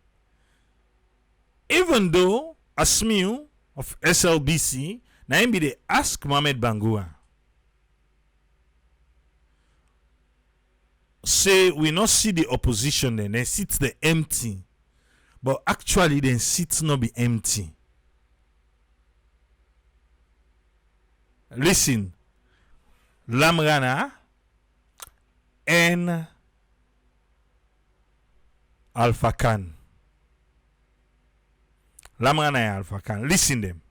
Even though Asmiu of SLBC, now him be the ask Mohamed Bangura. Say we not see the opposition then sit the empty. But actually then sit not be empty. Listen. Lamrana and Alpha Khan. Lamrana and Alpha Khan. Listen them.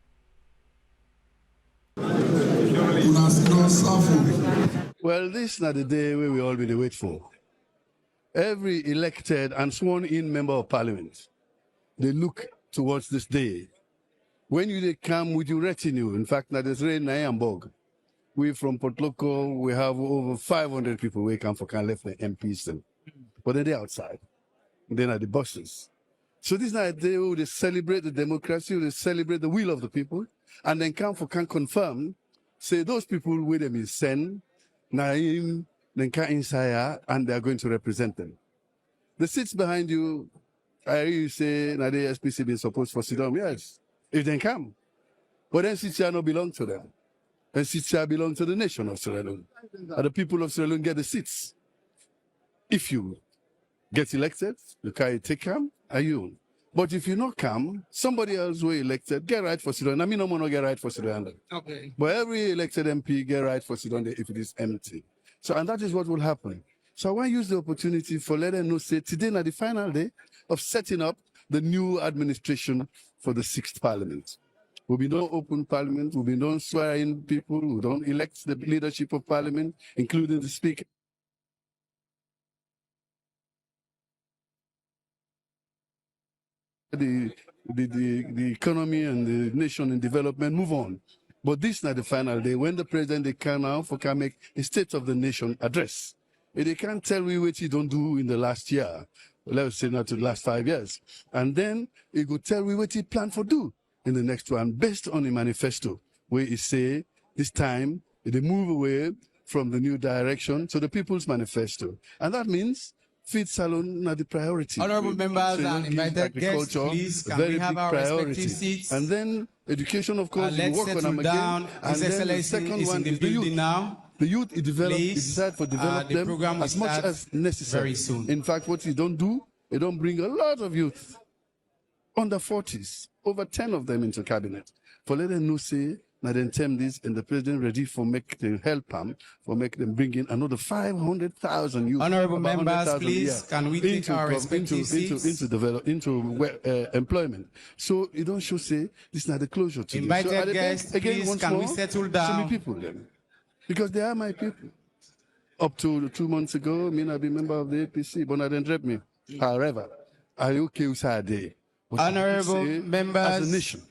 Well, this is not the day where we all be wait for. Every elected and sworn-in member of parliament, they look towards this day. When you they come with your retinue, in fact, now there's rain in Bog. We from Port Loco, we have over 500 people who come for can left the MPs then. But then they're outside. Then are the buses. So this is not a day where they celebrate the democracy, they celebrate the will of the people, and then come for can confirm, say those people with them is send, Naim, then can inside, and they are going to represent them. The seats behind you, I hear you say, now the SPC been supposed for sit down. Yes, if they come. But then seats here no belong to them. And seats here belong to the nation of Sierra Leone. And the people of Sierra Leone get the seats. If you get elected, you can take them, are you? But if you not come, somebody else who elected, get right for Sierra Leone. I mean, no one no get right for Sierra Leone. Okay. But every elected MP get right for Sierra Leone if it is empty. So, and that is what will happen. So I want to use the opportunity for letting them know, say, today is the final day of setting up the new administration for the 6th Parliament. We'll be no open Parliament, we'll be no swearing people, we don't elect the leadership of Parliament, including the Speaker. The economy and the nation in development move on. But this is not the final day when the president they can now for can make a State of the Nation address. If they can't tell me what he don't do in the last year, let's say not the last 5 years, and then he could tell me what he plan for do in the next one based on the manifesto where he say this time they move away from the new direction to the People's Manifesto, and that means feed salon not the priority. Honorable members and invited guests, please can we have our respective seats? And then education, of course, let's work on them down. again. And then the second one is the youth. Now. The youth is developed, is decide for develop them as much as necessary. Very soon. In fact, what you don't do, you don't bring a lot of youth under 40s, over 10 of them into cabinet. For let them know, say, now then term this, and the president ready for make them help them, for make them bring in another 500,000 youth. Honorable members, please, can we take our respective seats? Into employment. So you don't show, say, this is not the closure to invited this. So guests, again, please, once can more, we settle down? show me people then. Because they are my people. Up to 2 months ago, I mean, I've been member of the APC, but I didn't drop me. However, are you okay with that day? Honorable members, as a nation,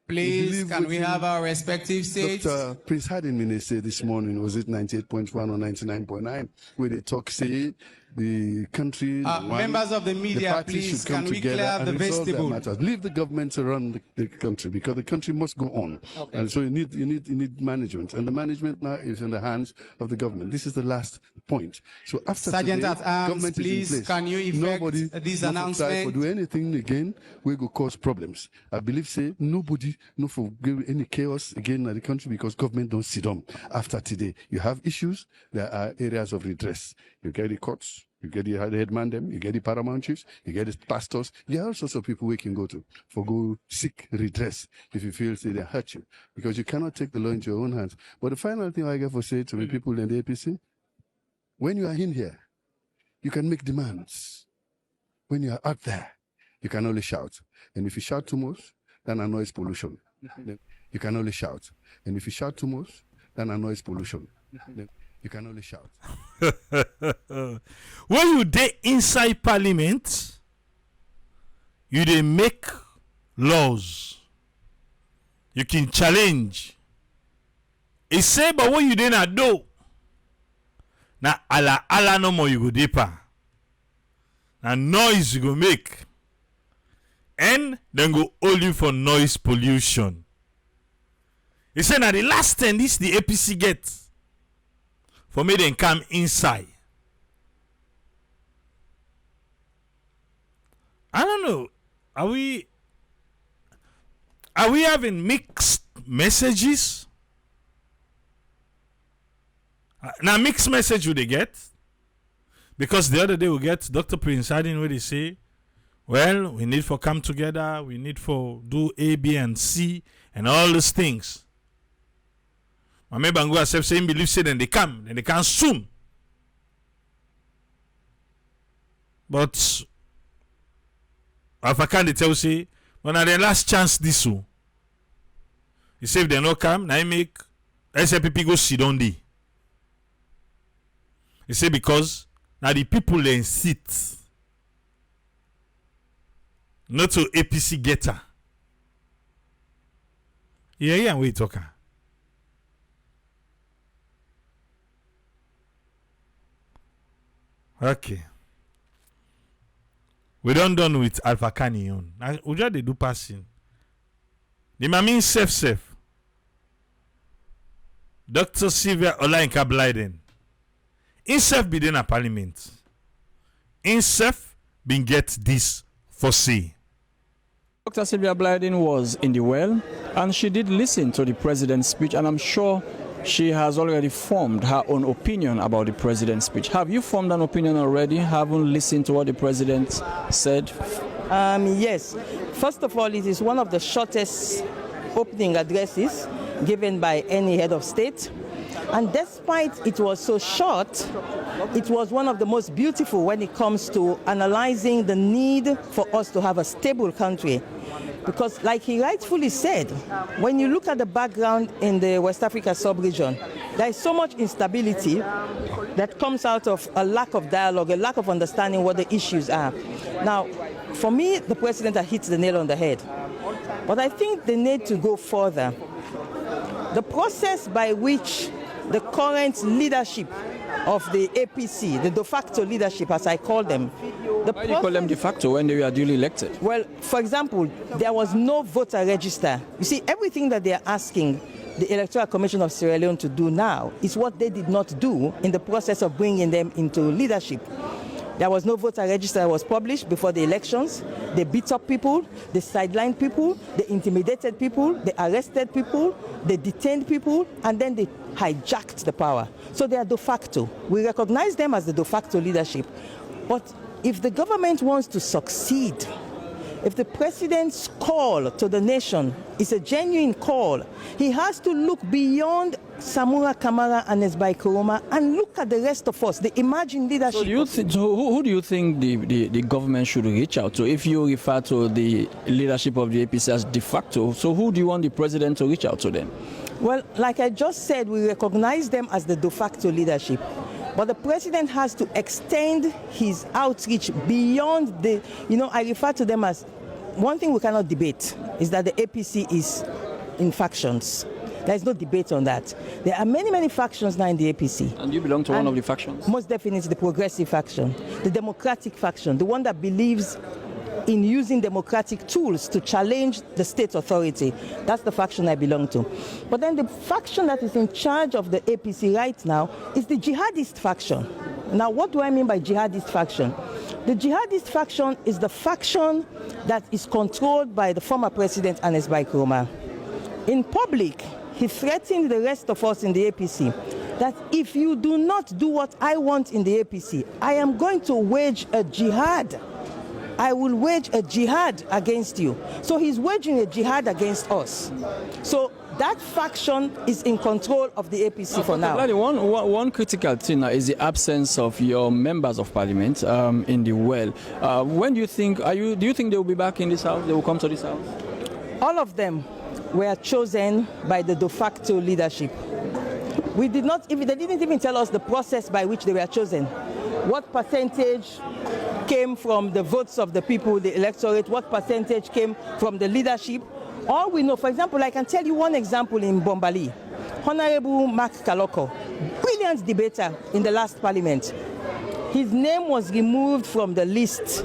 please, can we have our respective seats? Dr. Prince Hadin said this morning, was it 98.1 or 99.9, where they talk, say, the country, members of the media, please, can we clear the vestibule? Leave the government to run the country, because the country must go on. Okay. And so you need management, and the management now is in the hands of the government. This is the last point. So after Sergeant today, at Arms, government please, is in place. can you effect this announcement? If do anything again, we go cause problems. I believe, say, nobody, no for any chaos again in the country, because government don't sit down. After today, you have issues, there are areas of redress. You get the courts, you get the headman them, you get the paramount chiefs, you get the pastors. There are all sorts of people we can go to for go seek redress if you feel say they hurt you, because you cannot take the law into your own hands. But the final thing I get for say to the people in the APC, when you are in here, you can make demands. When you are out there, you can only shout. And if you shout too much, then noise pollution. You can only shout. And if you shout too much, then noise pollution. You can only shout. When you dey inside parliament, you dey make laws. You can challenge. He say, but when you dey na do, na ala no more you go deeper. Na noise you go make. And then go hold you for noise pollution. He say, na the last thing this the APC get for me then come inside. I don't know. Are we having mixed messages? Now mixed message would they get? Because the other day we get Dr. Prince Harding where they say, well, we need for come together, we need for do A, B, and C, and all those things. Mohamed Bangura self saying believe say then they come soon. But Alpha Khan they tell say, when are the last chance this one? He say if they no come, now he make SLPP go sit on the. He say because now the people they sit. Not to APC getter. Yeah, we talking. Okay. We done with Alpha Canyon. Now, we just do passing. The mami safe. Dr. Sylvia Blyden. Himself be in a parliament. Himself been get this for say. Dr. Sylvia Blyden was in the well, and she did listen to the president's speech, and I'm sure she has already formed her own opinion about the president's speech. Have you formed an opinion already, having listened to what the president said? Yes. First of all, it is one of the shortest opening addresses given by any head of state. And despite it was so short, it was one of the most beautiful when it comes to analyzing the need for us to have a stable country. Because like he rightfully said, when you look at the background in the West Africa sub-region, there is so much instability that comes out of a lack of dialogue, a lack of understanding what the issues are. Now, for me, the president has hit the nail on the head. But I think they need to go further. The process by which the current leadership of the APC, the de facto leadership, as I call them. Why do you call them de facto when they were duly elected? Well, for example, there was no voter register. You see, everything that they are asking the Electoral Commission of Sierra Leone to do now is what they did not do in the process of bringing them into leadership. There was no voter register that was published before the elections. They beat up people, they sidelined people, they intimidated people, they arrested people, they detained people, and then they hijacked the power. So they are de facto. We recognize them as the de facto leadership. But if the government wants to succeed, if the president's call to the nation is a genuine call, he has to look beyond Samura Kamara and Esbai Koroma and look at the rest of us, the emerging leadership. So who do you think the government should reach out to? If you refer to the leadership of the APC as de facto, so who do you want the president to reach out to then? Well, like I just said, we recognize them as the de facto leadership. But the president has to extend his outreach beyond the, I refer to them as, one thing we cannot debate is that the APC is in factions. There is no debate on that. There are many, many factions now in the APC. And you belong to one of the factions? Most definitely the progressive faction, the democratic faction, the one that believes in using democratic tools to challenge the state authority. That's the faction I belong to. But then the faction that is in charge of the APC right now is the jihadist faction. Now, what do I mean by jihadist faction? The jihadist faction is the faction that is controlled by the former president Anes Baikroma. In public, he threatened the rest of us in the APC that if you do not do what I want in the APC, I am going to wage a jihad. I will wage a jihad against you. So he's waging a jihad against us. So that faction is in control of the APC for now. One critical thing is the absence of your members of parliament in the well. When do you think, do you think they will be back in this house? They will come to this house? All of them were chosen by the de facto leadership. We did not even, they didn't even tell us the process by which they were chosen. What percentage came from the votes of the people, the electorate? What percentage came from the leadership? All we know, for example, I can tell you one example in Bombali. Honorable Mark Kaloko, brilliant debater in the last parliament. His name was removed from the list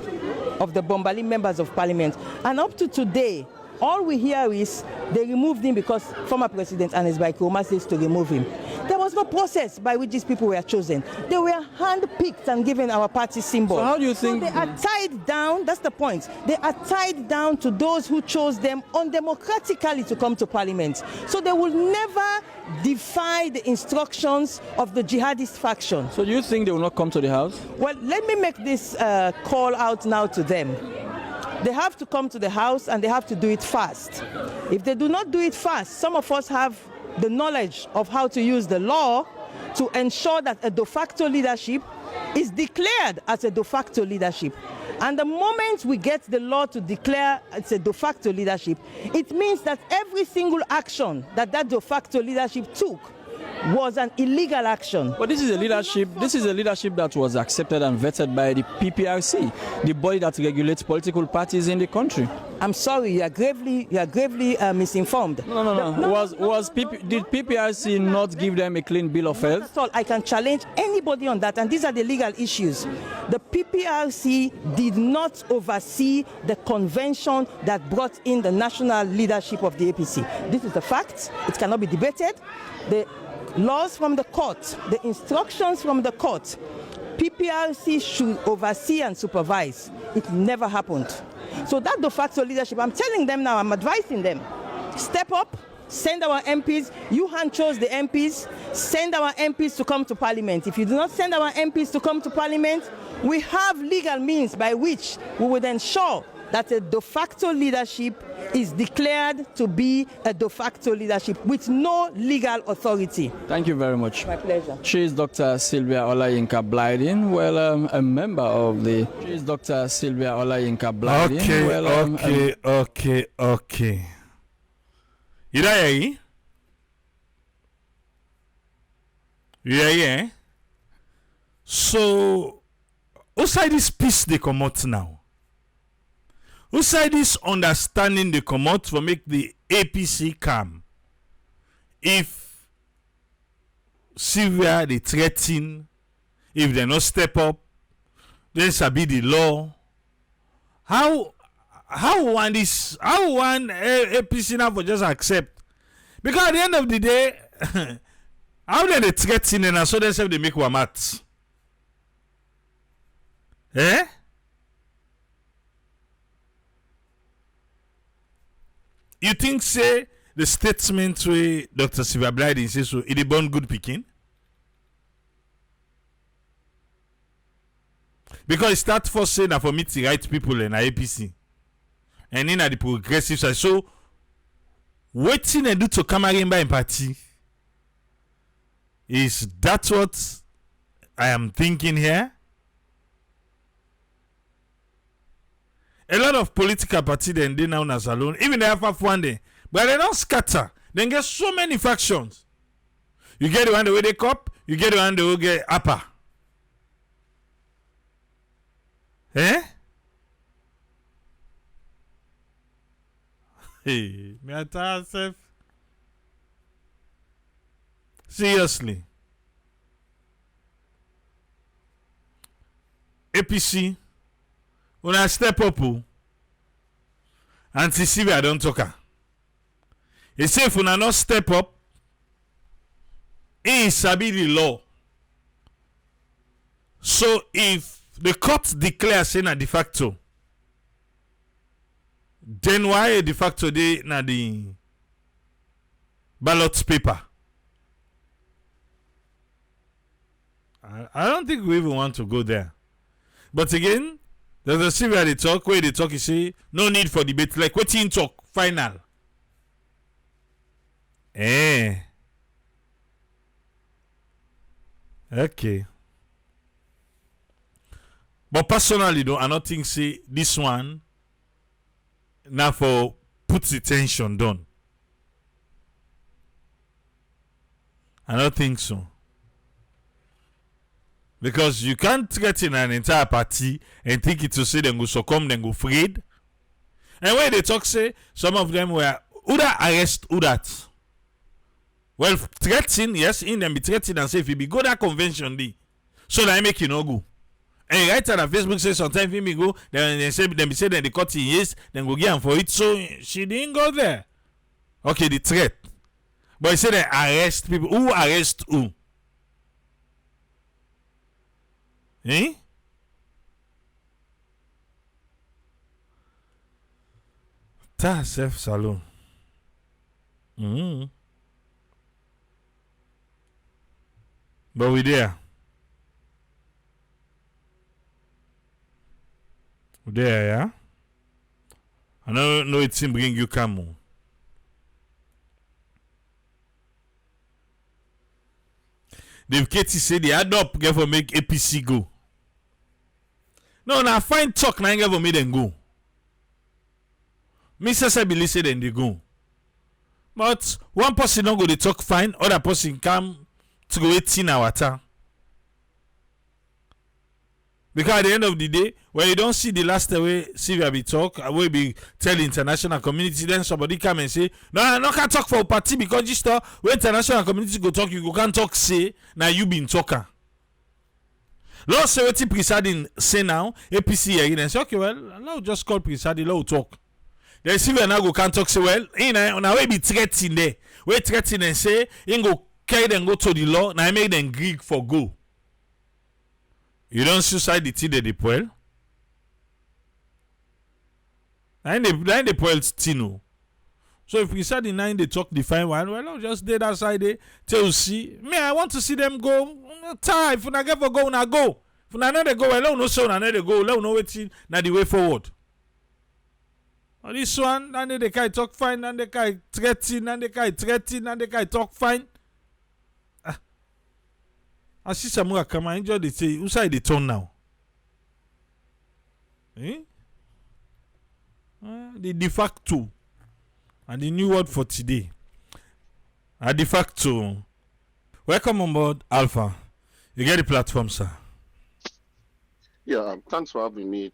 of the Bombali members of parliament. And up to today, all we hear is they removed him because former President Anes Baikoma says to remove him. There was no process by which these people were chosen. They were handpicked and given our party symbol. So how do you think... So they are tied down, that's the point. They are tied down to those who chose them undemocratically to come to parliament. So they will never defy the instructions of the jihadist faction. So do you think they will not come to the house? Well, let me make this call out now to them. They have to come to the house and they have to do it fast. If they do not do it fast, some of us have the knowledge of how to use the law to ensure that a de facto leadership is declared as a de facto leadership. And the moment we get the law to declare it's a de facto leadership, it means that every single action that de facto leadership took was an illegal action. But this is a leadership. This is a leadership that was accepted and vetted by the PPRC, the body that regulates political parties in the country. I'm sorry, you are gravely misinformed. No. Did PPRC not give them a clean bill of health? That's all. I can challenge anybody on that, and these are the legal issues. The PPRC did not oversee the convention that brought in the national leadership of the APC. This is the fact. It cannot be debated. The laws from the court, the instructions from the court, PPRC should oversee and supervise. It never happened. So that de facto leadership, I'm telling them now, I'm advising them, step up, send our MPs. You hand chose the MPs, send our MPs to come to parliament. If you do not send our MPs to come to parliament, we have legal means by which we would ensure that a de facto leadership is declared to be a de facto leadership with no legal authority. Thank you very much. My pleasure. She is Dr. Sylvia Blyden, a member of the... She is Dr. Sylvia Blyden. Okay. You there, Yeah. So, outside this peace they come out now. Outside this understanding they come out for make the APC calm. If Sylvia they threaten, if they not step up, then shall be the law. How one APC now for just accept? Because at the end of the day, how they threaten and so themselves they make one mat? You think say the statement where Dr. Sylvia Blyden says so it born good picking? Because it start first saying that for me to right people in APC and in the progressive side. So waiting and do to Kamara in party. Is that what I am thinking here? A lot of political parties then they now as alone, even the FF one day, but they don't scatter. Then get so many factions. You get the one the way they cop, you get the one the way get upper. Hey, me I tell myself. Seriously. APC, when I step up, and see I don't talk her. He say if una not step up, he sabi the law. So if the court declares saying a de facto, then why a de facto dey na the ballot paper? I don't think we even want to go there. But again, there's a Sylvia they talk, where they talk, you say, no need for debate. Like, what in talk? Final. Okay. But personally, though, I don't think say this one now for put the tension down. I don't think so. Because you can't threaten an entire party and think it to say them go succumb, then go afraid. And when they talk, say some of them were who that arrest who that. Well, threatening, yes, in them be threatening and say if you be go that convention day, so that I make you no go. And right on Facebook say sometimes if me go, then they say them be say that they cut in yes, then go get him for it. So she didn't go there. Okay, the threat. But he said they arrest people. Who arrest who? Eh? Ta self salon. But we there. We there, yeah? I don't know it's him bring you come. Dave Katie said the add up get for make APC go. No, now fine talk now get for make them go. Mr. Sabili said then they go. But one person don't go they talk fine, other person come to go 18 hours. Because at the end of the day, when you don't see the last way Sylvia be talk, I will be tell the international community, then somebody come and say, no, I no can't talk for a party because just when international community go talk, you can't talk say, now you been talker. Lord say what presiding say now, APC again and say, okay, well, now just call presiding, let talk. Then Sylvia now go can't talk say, well, now we be threatening there. We threatening and say, you go carry them go to the law, now I make them Greek for go. You don't suicide the tea de poil. Nine the poil tino. So if we said the 9 they talk the fine one, well, I'll just dead outside there till see. Me, I want to see them go. Time if I get for go, now go. If I not go, well, no so now they go. Let no waiting now the way forward. Or this one, then the guy talk fine, then the guy threaten, then the guy threaten, then the guy talk fine. I see Samura Kamara enjoy the say who side they turn now? Eh? The de facto. And the new word for today. A de facto. Welcome on board, Alpha. You get the platform, sir. Yeah, thanks for having me.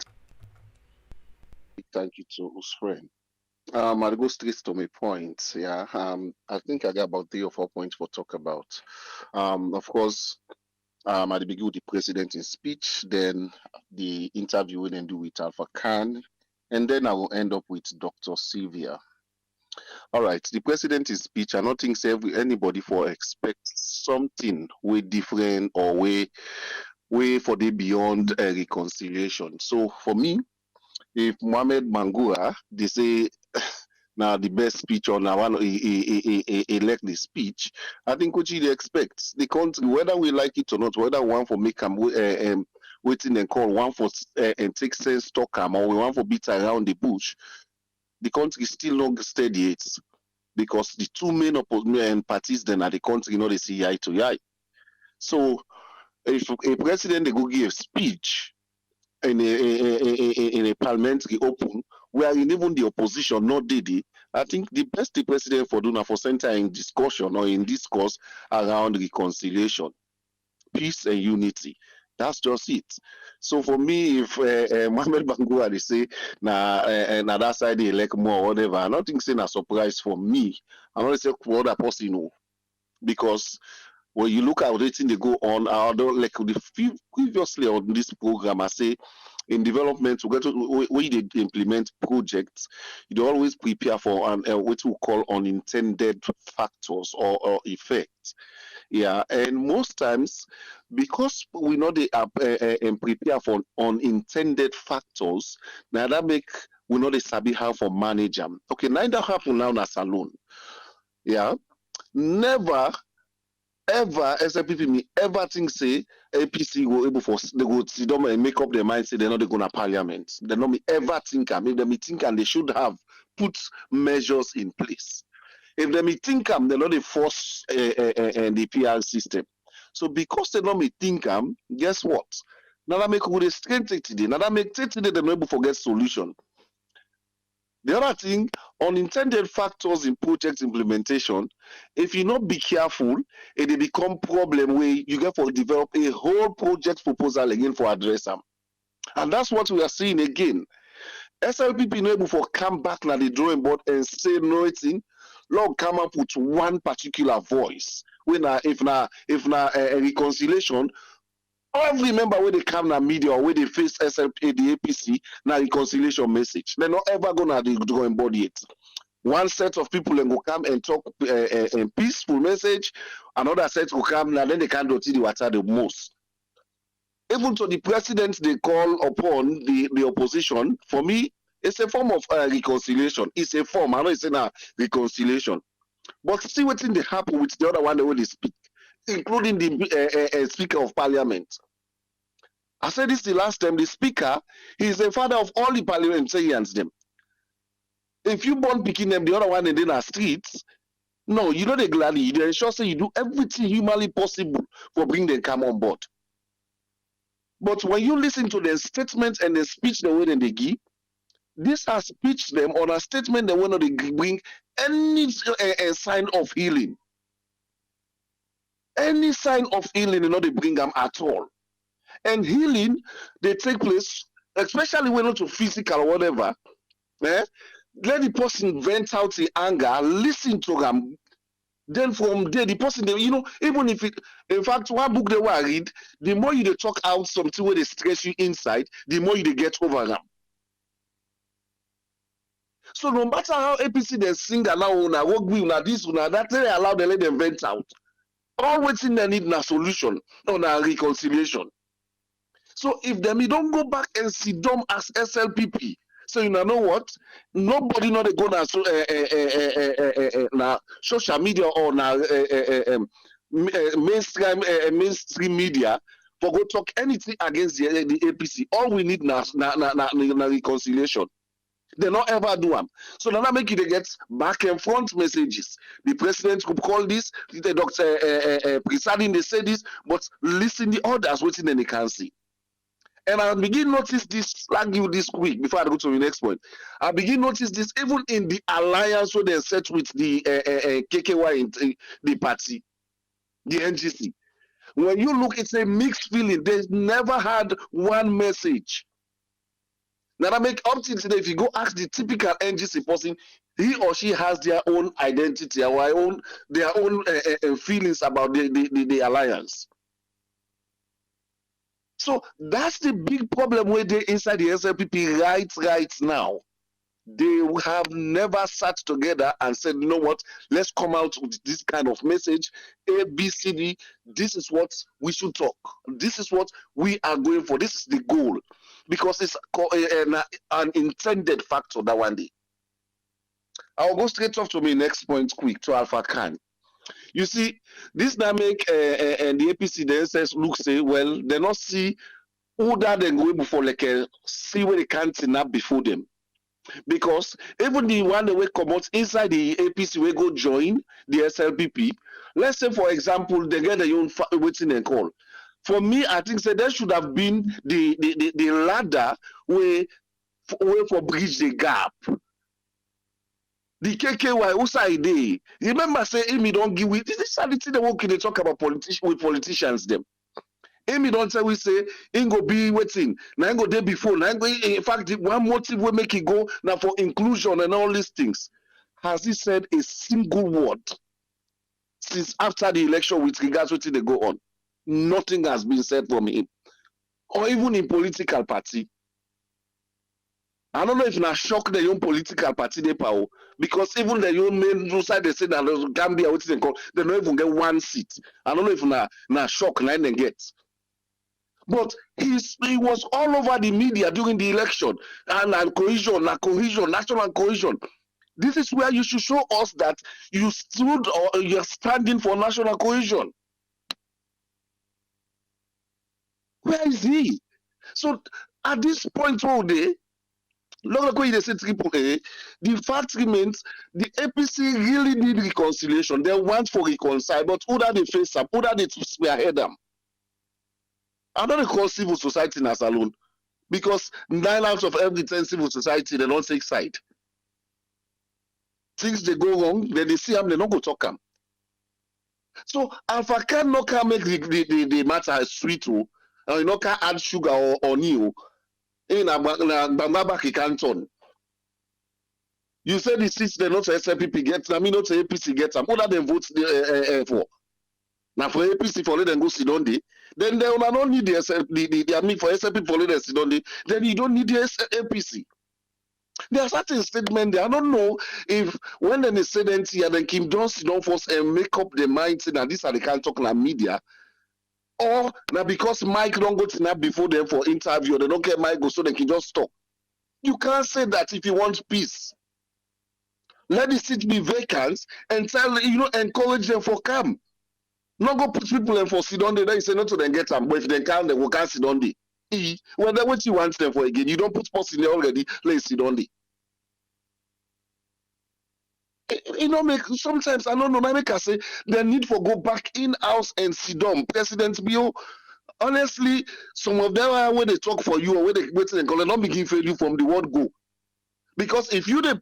Thank you to Usfren. I'll go straight to my point. Yeah. I think I got about 3 or 4 points for talk about. Of course, at the beginning with the president in speech, then the interview we then do with Alpha Khan, and then I will end up with Dr. Sylvia. All right, the president in speech, I don't think anybody for expect something way different or way for the beyond reconciliation. So for me, if Mohamed Bangura, they say now the best speech or now one elect the speech, I think what you expect the country, whether we like it or not, whether one for make them waiting and call, one for and take sense talk or we want for beat around the bush, the country still not steady it because the two main opposing parties then at the country, they see eye to eye. So if a president they go give speech in a parliamentary open where even the opposition not did it, I think the best the president for doing for center in discussion or in discourse around reconciliation, peace and unity. That's just it. So for me, if Mohamed Bangura they say na that side they elect more or whatever, I don't think it's a surprise for me. I'm not say for other person because when you look at everything they go on, like previously on this program, I say in development, when they implement projects, you always prepare for what we call unintended factors or effects. Yeah, and most times, because we know they are prepare for unintended factors, now that make we know they sabi how for manage them. Okay, neither happen now na salon. Yeah, never. Ever SLPP me ever think say APC go able for they go sit down and make up their mind say they're not going to parliament. They not me ever think if they me think and they should have put measures in place. If they me think they're not the force the PR system. So because they not me think guess what? Now that make good strength today. Now that make today they not able to get solution. The other thing, unintended factors in project implementation, if you not be careful, it will become problem where you get for develop a whole project proposal again for address them. And that's what we are seeing again. SLPP not able to come back na the drawing board and say no thing. Lord come up with one particular voice. When if a reconciliation, every member where they come na media or where they face SLP, the APC, na reconciliation message. They're not ever gonna the drawing board yet. One set of people will come and talk a peaceful message. Another set will come and then they can't do the water the most. Even to the president they call upon the opposition, for me, it's a form of reconciliation. It's a form, I know it's a reconciliation. But see what's in the happen with the other one the way they speak, including the Speaker of Parliament. I said this the last time, the Speaker, he is the father of all the parliamentarians them. If you born picking them, the other one and then are streets, no, you know they gladly, you ensure say you do everything humanly possible for bring them come on board. But when you listen to their statements and the speech the way they give, this has speech them on a statement they want to bring any sign of healing. Any sign of healing, you know, they bring them at all. And healing, they take place, especially when not to physical or whatever. Let the person vent out the anger, listen to them. Then from there, the person, you know, even if it, in fact, one book they will read, the more you talk out something where they stress you inside, the more you get over them. So no matter how APC they sing and now una work with una this una that, they allow them let them vent out. All waiting they need a solution on a reconciliation. So if them you don't go back and sit down as SLPP, so you know what? Nobody know they go na social media or na mainstream media for go talk anything against the APC. All we need na reconciliation. They not ever do them. So now make you they get back and front messages. The president could call this, the doctor presiding they say this, but listen the others waiting then they can see. And I begin notice this, like you this week, before I go to the next point. I begin notice this even in the alliance where they set with the KKY in the party, the NGC. When you look, it's a mixed feeling. They never had one message. Now that make up till today, if you go ask the typical NGC person, he or she has their own identity or their own feelings about the alliance. So that's the big problem where they inside the SLPP right now. They have never sat together and said, you know what, let's come out with this kind of message, A, B, C, D, this is what we should talk. This is what we are going for. This is the goal. Because it's an intended factor that one day. I'll go straight off to my next point quick, to Alpha Khan. You see, this now make and the APC then says, look, say, well, they not see who that they go before, like see where they can't up before them. Because even the one that will come out inside the APC will go join the SLPP. Let's say, for example, they get their own waiting and call. For me, I think that there should have been the ladder where for bridge the gap. The KKY, who side they? Remember, say, Amy don't give it. This is the thing they talk about politicians them. Amy don't say we say, Ingo be waiting. Now Ingo day before. Now in fact, one motive will make it go now for inclusion and all these things. Has he said a single word since after the election with regards to what they go on? Nothing has been said from him. Or even in political party. I don't know if na shock the young political party they power because even the young men side they say that Gambia what they call they don't even get one seat. I don't know if na shock na they get. But he was all over the media during the election and cohesion, national cohesion. This is where you should show us that you stood or you're standing for national cohesion. Where is he? So at this point all day, look like they say AAA, the fact remains the APC really need reconciliation. They want for reconcile, but who that they face up, who that they spearhead them? I don't call civil society as alone because 9 out of every 10 civil society they don't take side. things they go wrong, then they see them, they don't go talk them. So Alpha can not can make the matter sweet, you know, can add sugar or new in a Bambaba Canton. You said the seats they not SLPP get, I mean not APC get them. What are them votes for? Now for APC for let them go sit on the, then they will not need the I mean for SLPP for let them sit on the, then you don't need the APC. There are certain statements there. I don't know if when they say that here, then Kim Johnson don't force and make up the mind saying that this are the can't talk in the media, or now because Mike don't go to before them for interview, they don't get Mike go so they can just stop. You can't say that if you want peace. Let the seat be vacant and tell encourage them for come. Not go put people in for sit on there. Then you say not to them get them, but if they can't, they will can't sit on there. Well, then what you want them for again? You don't put person in there already. Let's sit on there. Make sometimes I don't know. I make I say the need for go back in house and sit down. President Bio, honestly, some of them are when they talk for you or when they wait and call, not begin for you from the word go. Because if you the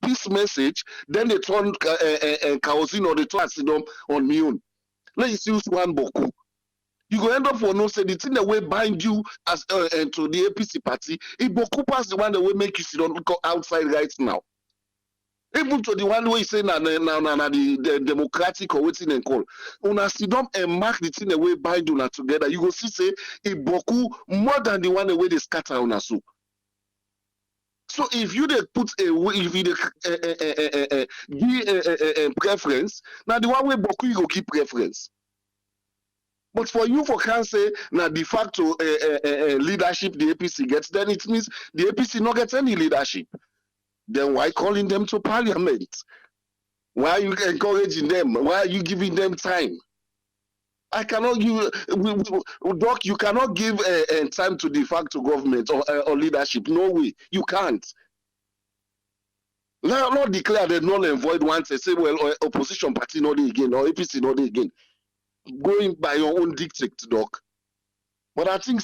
peace message, then they turn kerosene or they turn acidum on me own. Let's use one boku. You go end up for no say the thing that will bind you as to the APC party. If boku pass the one that will make you sit on outside right now. Even to the one way say na the democratic or waiting and call. Una sit down and mark the thing that will bind you together. You go see say it boku more than the one way they scatter on us. So if you put if you give preference, now the one way boku you go keep preference. But for you for can say now de facto leadership the APC gets, then it means the APC not get any leadership. Then why calling them to parliament? Why are you encouraging them? Why are you giving them time? I cannot give, Doc, you cannot give time to de facto government or leadership. No way. You can't. Not declare the null and void once and say, well, opposition party not again, or APC not again. Going by your own dictate, Doc. But I think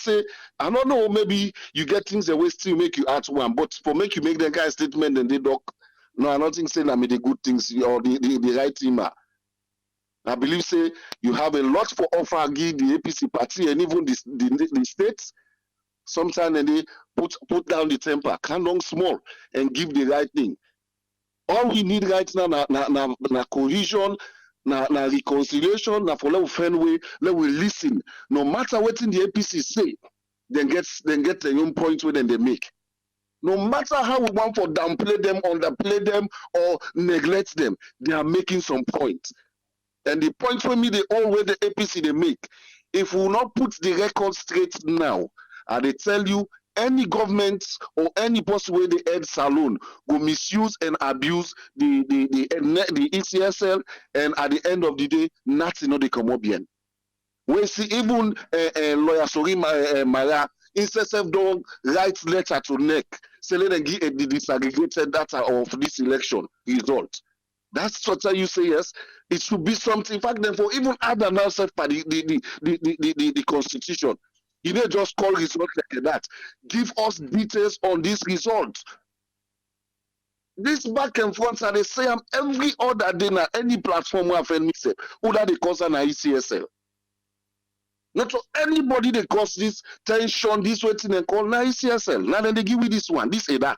I don't know, maybe you get things that will still make you add one, but for make you make the kind of statement and they Doc, no, I don't think I made the good things or the right thing. I believe you have a lot for offer give the APC party and even the states. Sometimes they put down the temper, calm down small and give the right thing. All we need right now na cohesion, na reconciliation, na for let we find way, let we listen. No matter what in the APC say, then get their own point where they make. No matter how we want for downplay them, underplay them, or neglect them, they are making some point. And the point for me, the all way the APC they make, if we will not put the record straight now, they tell you any government or any possible way the head salon will misuse and abuse the ECSL, and at the end of the day, nothing they come up again. We see even lawyer Sori Mara instead don't write letter to NEC, say let them give the disaggregated data of this election result. That's what you say yes. It should be something. In fact, then for even other now set by the constitution, you don't just call results like that. Give us details on this result. This back and front, and they say every other day na any platform where I me say, who that they cause an ECSL. Not to anybody they cause this tension, this waiting and call na ECSL. Now then they give you this one, this and that.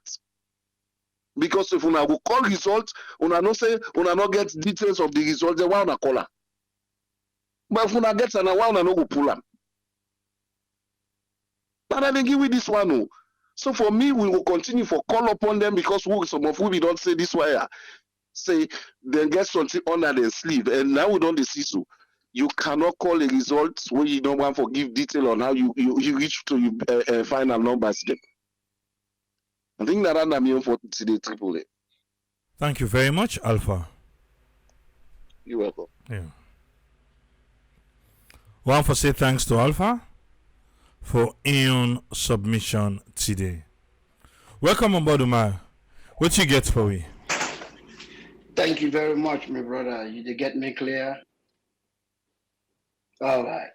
Because if una go call result, una no say una no get details of the result, they want to call her. But if una get una one, una no go pull them. But I give you this one. No. So for me, we will continue for call upon them because some of we don't say this way. Say then get something under their sleeve, and now we don't see so. You cannot call a result where you don't want to give detail on how you reach to your final numbers. I think that I'm here for today, AAA. Thank you very much, Alpha. You're welcome. Yeah. Want to say thanks to Alpha for in submission today. Welcome on board, Umar. What you get for me? Thank you very much, my brother. You did get me clear? All right.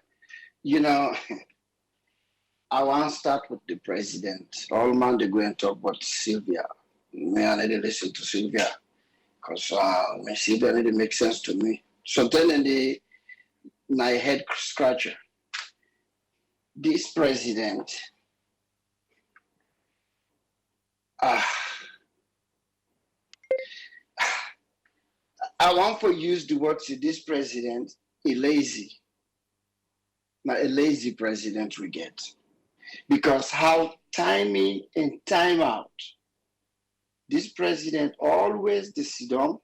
I want to start with the president. All man they go and talk about Sylvia. Me and I listen to Sylvia. Because I see that it makes sense to me. So then in my head scratcher, this president, I want to use the word to this president, a lazy president we get. Because how time in and time out, this president always sit down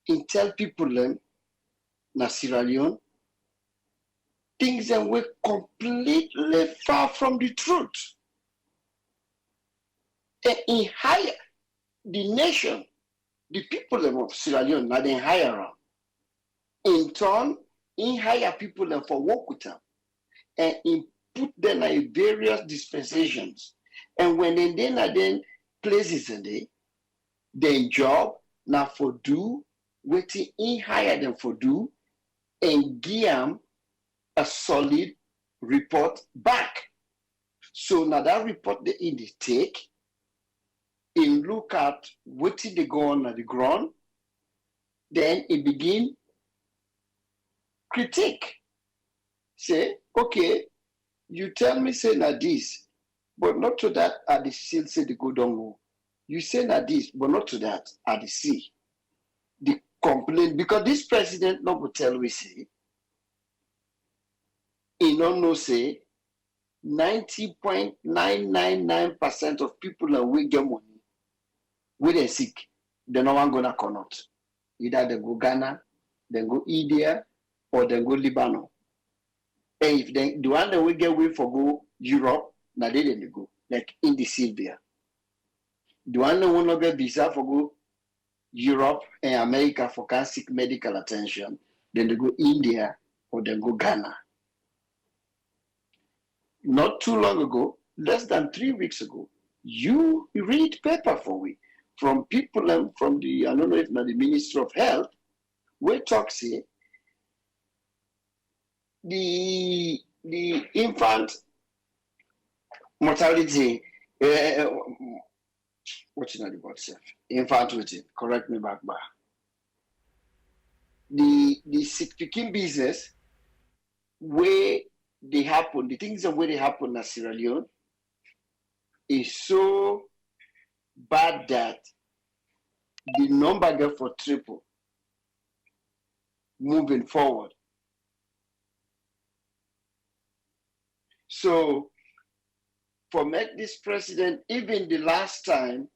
and tell people them, na Sierra Leone, things that were completely far from the truth. And in hire the nation, the people of Sierra Leone, now they hire around. In turn, in hire people them for work with them. And in put them in various dispensations. And when they then places in then job now for do waiting in hire them for do and give them a solid report back. So now that report they in the take and look at what they go on at the ground, then it begin critique. Say, okay, you tell me say na this, but not to that at the still say the go down. You say na this, but not to that at the sea. The complaint, because this president not go tell we say, he don't know say 90.999% of people that we get money, when they sick, they no one gonna connect. Either they go Ghana, they go India, or they go Lebanon. And if they the one that we get away for go Europe, now they didn't go, like in the Sylvia. The one that want to get visa for go Europe and America for can seek medical attention, then they go India or they go Ghana. Not too long ago, less than 3 weeks ago, you read paper for we from people from the, I don't know if not the Ministry of Health, we talk say the infant mortality, what's in the word, infant waiting, correct me back. The sick picking business where they happen, the things that where they happen in Sierra Leone is so bad that the number get for triple moving forward. So for make this president, even the last time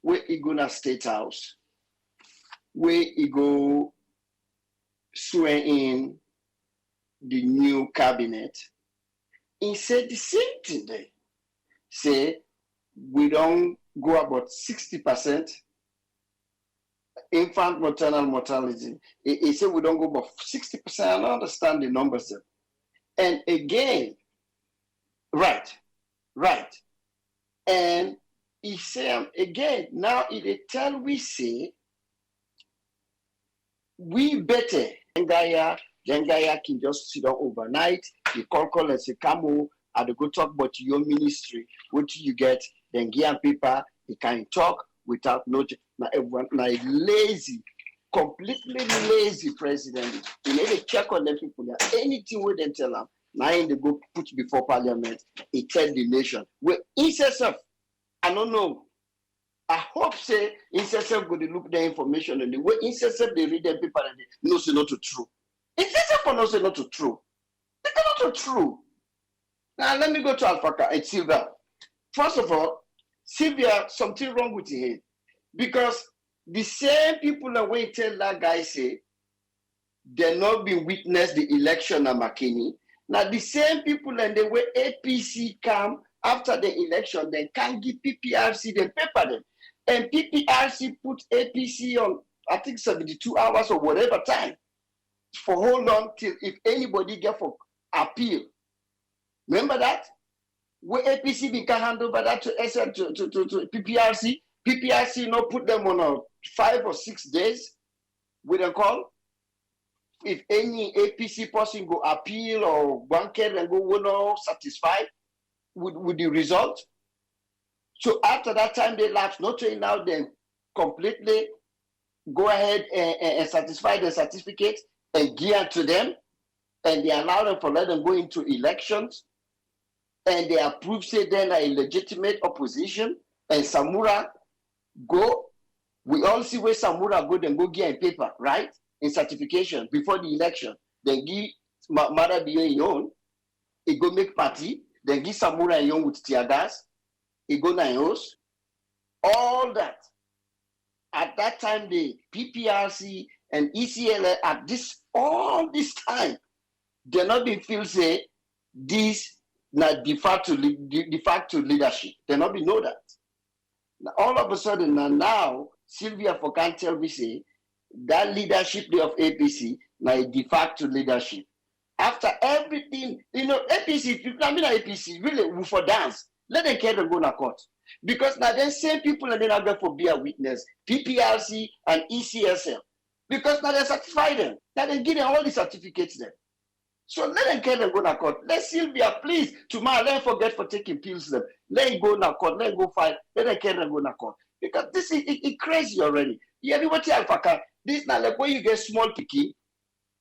where he go to State House, where he go swear in the new cabinet, he said the same thing there. Say, we don't go about 60% infant maternal mortality. He said we don't go about 60%. I don't understand the numbers there. And again, right. And he said again, now they tell we say, we better, Jengaya can just sit down overnight, he call and say, come I go talk about your ministry, what you get, then give paper, he can talk without notice. Now everyone, now lazy, completely lazy president. He need to check on them people. Anything we then tell them, now they go put before parliament, he tell the nation. Well, ISSF, I don't know. I hope say ISSF go to look the information and the way ISSF they read them people and they know say not true. ISSF knows say not true. It's not true. Now let me go to Alphaka and Sylvia. First of all, Sylvia, something wrong with your head. Because the same people that we tell that guy say they not been witness the election of McKinney. Now the same people and the way APC come after the election, they can't give PPRC the paper them. And PPRC put APC on, I think 72 hours or whatever time. For hold on till if anybody get for appeal. Remember that? Where APC can hand over that to PPRC. PPRC not put them on a 5 or 6 days with a call. If any APC person go appeal or banker and go not satisfied with the result. So after that time they lapse, not saying now them completely go ahead and satisfy the certificate and give to them, and they allow them for let them go into elections, and they approve, say, then a legitimate opposition, and Samura go. We all see where Samura go, then go get a paper, right? In certification before the election. Then give Mara Leone, he go make party, then give Samura Leone with tear gas, he go na house. All that. At that time, the PPRC and ECLA at all this time, they not been feel say this na de facto leadership. They not be know that. Now, all of a sudden now Sylvia for can't tell me say that leadership of APC na a de facto leadership. After everything, APC, I mean APC really we for dance. Let them care them go to court. Because now the same people and then are going for be a witness, PPRC and ECSL. Because now they certify them. Now they give them all the certificates there. So let them care them go to court. Let Sylvia, please, tomorrow, let them forget for taking pills them. Let them go to court, let them go fight, let them care them go to court. Because this is it crazy already. You everybody Alpha, this now like when you get small pikin,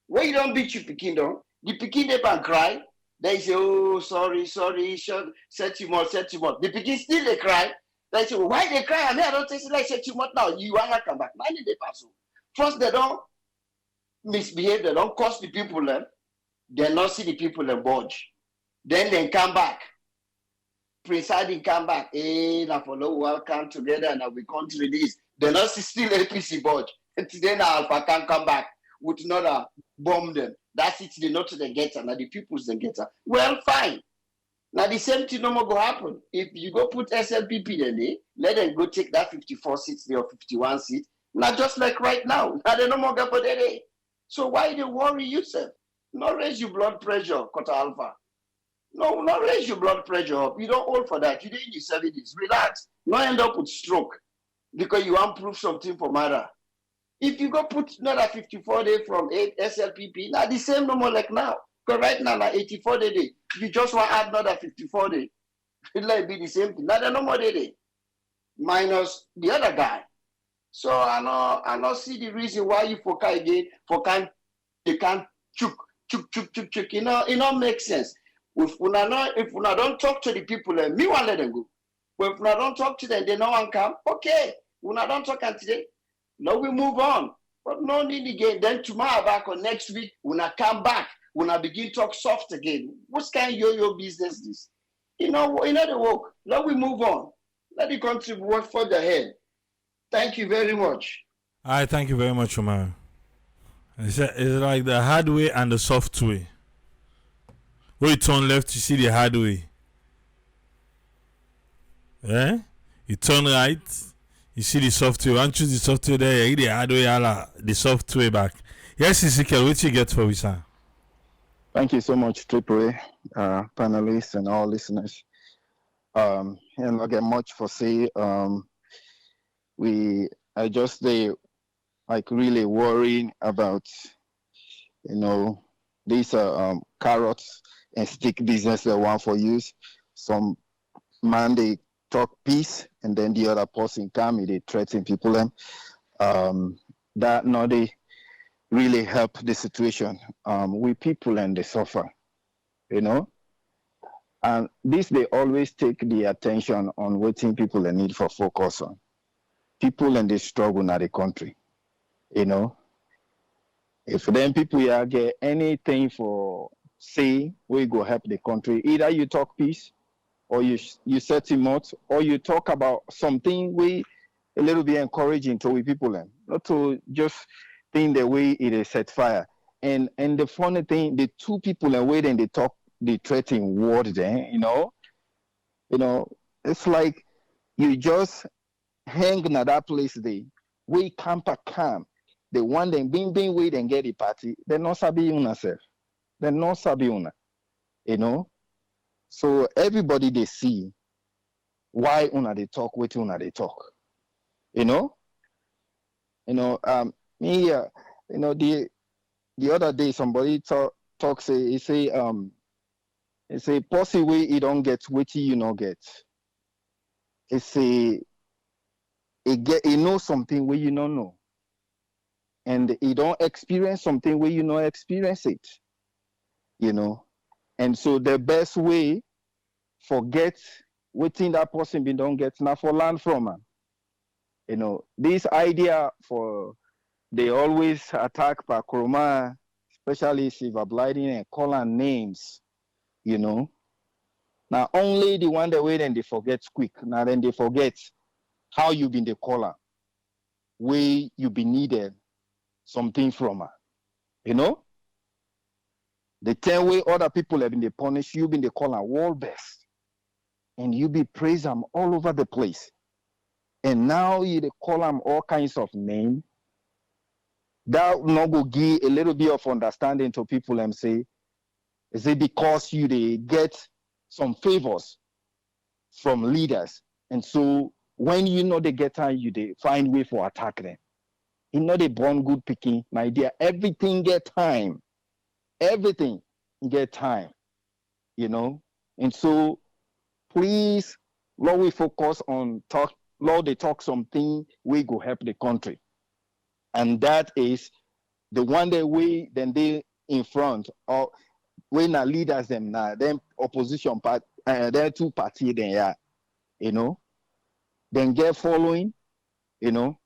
when you don't beat your pikin down, the pikin they can cry. They say, oh, sorry, set you more. The pikin still they cry. They say, why they cry? I mean, I don't say like set you more now. You want to come back. Mind they pass. First, they don't misbehave. They don't cost the people them. They not see the people them budge. Then they come back. Presiding come back. Hey, now follow welcome together and we country this. They not see still APC budge. And today now Alpha can come back with another bomb them. That's it, they not to the getter, now the people's the getter. Well, fine. Now the same thing no more go happen. If you go put SLPP then let them go take that 54 seats there or 51 seats. Not just like right now. Now they no more go for that day. So why they worry yourself? Not raise your blood pressure, Kota Alpha. No, not raise your blood pressure up. You don't hold for that. You didn't in your 70s. Relax. Not end up with stroke because you want to prove something for Mara. If you go put another 54 day from SLPP, now the same no more like now. Because right now, 84 day, you just want to add another 54 day. It'll like be the same thing. Now, no more day. Minus the other guy. So I not see the reason why you focus again, they can't chuk. You know, it don't make sense. If we don't talk to the people, me want let them go. But if we don't talk to them, they no one come. Okay, we don't talk today. Now we move on. But no need again. Then tomorrow back or next week, when I come back, when I begin talk soft again. What kind of yo-yo business this? You know the work. Now we move on. Let the country work further ahead. Thank you very much. All right, thank you very much, Omar. It's like the hard way and the soft way. When you turn left, you see the hard way. Yeah? You turn right, you see the software. And choose the software there, you the hard way, the software back. Yes, Ezekiel, what you get for me, sir? Thank you so much, Triple A, panelists and all listeners. And I get much for say. I just like really worrying about, these carrots and stick business they want for use. Some man they talk peace, and then the other person come, they threaten people. That no, they really help the situation. We people and they suffer, And this they always take the attention on what people they need for focus on. People and they struggle in the country, If then people get anything for say we go help the country, either you talk peace, or you set him out, or you talk about something we a little bit encouraging to we people and not to just think the way it is set fire. And the funny thing, the two people and way then they talk the threatening word then, it's like you just hang in that place there. We camp. The one then being wait and get the party, they're not sabi una self. They're not sabi una. So everybody they see why una they talk, what una they talk. The other day somebody talk say he say possibly he don't get what you not get. He say he know something where you don't know. and you don't experience something where you not experience it, you know. And so the best way forget waiting that person be don't get now for learn from him. You know, this idea for they always attack Pakroma, especially Sylvia Blyden, and call her names, you know. Now only the one that way then they forget quick. Now then they forget how you been the caller, where you be needed something from her, you know. The 10 way other people have been the punish, you been the caller world best, and you be praise them all over the place. And now you they call them all kinds of names. That not go give a little bit of understanding to people and say, is it because you they get some favors from leaders? And so when you know they get time, you they find way for attack them. You know they born good picking, my dear. Everything get time. Everything get time. You know? And so please, Lord, we focus on talk. Lord, they talk something we go help the country. And that is the one that we then they in front or when our leaders them now, then opposition part there two party then yeah, you know, then get following, you know.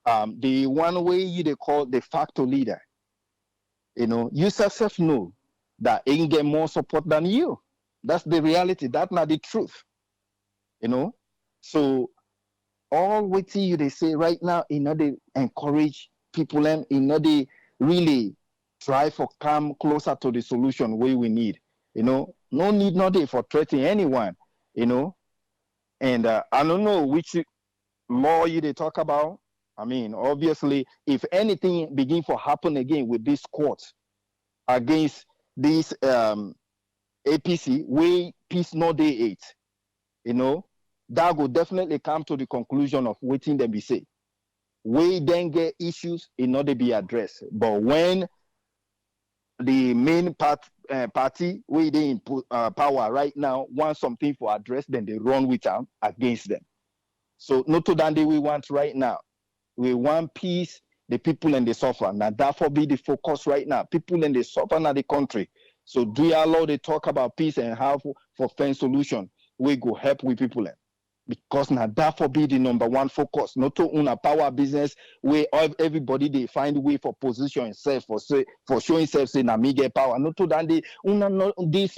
The one way you they call de facto leader, you know, you yourself know that ain't get more support than you. That's the reality. That's not the truth, you know. So all what you they say right now, you know, they encourage people and you know they really try for come closer to the solution where we need. You know, no need not there for threatening anyone, you know. And I don't know which law you they talk about. I mean, obviously, if anything begin to happen again with this court against this APC, way peace no day 8, you know, that will definitely come to the conclusion of waiting them be say. We then get issues in order to be addressed. But when the main party, we they in power right now, want something for address, then they run with them against them. So not to that we want right now. We want peace, the people and the suffer. Now therefore be the focus right now. People and the suffer in the country. So do you allow they talk about peace and how for fair solution? We go help with people. Because now that for be the number one focus, not to own a power business where everybody they find a way for position itself for showing self say na me get power. Not to that they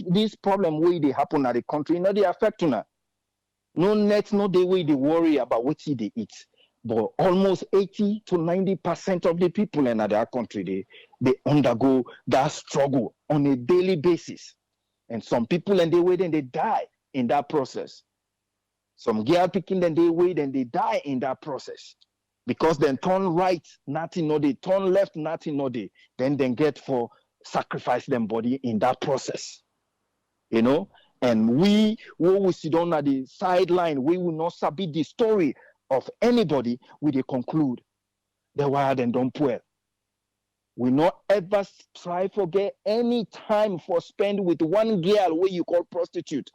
this problem way they happen at the country, not they affect una. No net, no the way they worry about what they eat. But almost 80 to 90% of the people in our country they undergo that struggle on a daily basis. And some people and they wait and they die in that process. Some girl picking then they wait and they die in that process. Because then turn right, nothing no they, turn left, nothing no they. Then get for sacrifice them body in that process. You know? And we sit down at the sideline, we will not submit the story of anybody, we they conclude the wild and don't well. We not ever try for get any time for spend with one girl where you call prostitute.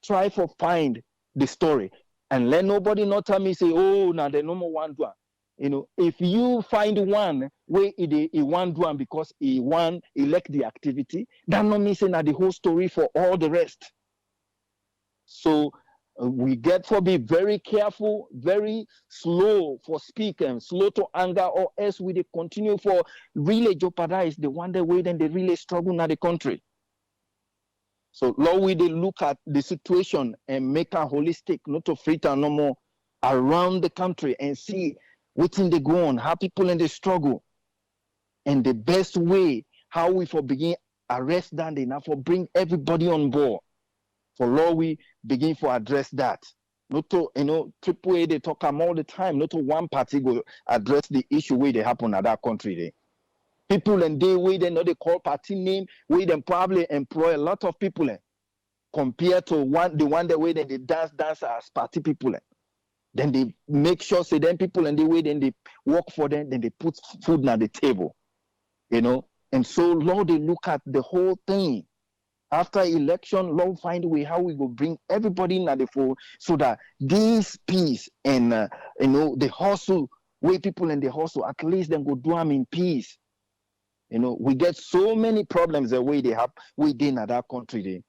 Try for find the story and let nobody not tell me say, oh, now the no more one. You know, if you find one where he want one because he elect the activity, that not mean say now the whole story for all the rest. So we get for be very careful, very slow for speak and slow to anger, or else we they continue for really jeopardize the one way then they really struggle in the country. So Lord, we they look at the situation and make a holistic, not to fritter no more around the country and see what's in the go on, how people in the struggle, and the best way how we for begin arrest that enough for bring everybody on board. For Lord, we begin to address that. Not to, you know, triple A, they talk them all the time. Not to one party go address the issue where they happen at that country there. People and they way they know they call party name, where they probably employ a lot of people compared to the one way they dance as party people. Then they make sure say them people and the way then they work for them, then they put food on the table. You know, and so Lord, they look at the whole thing. After election, Lord, find a way how we go bring everybody in at the fold so that this peace and you know the hustle where people in the hustle, at least then go do them in peace. You know, we get so many problems the way they have within that country. There.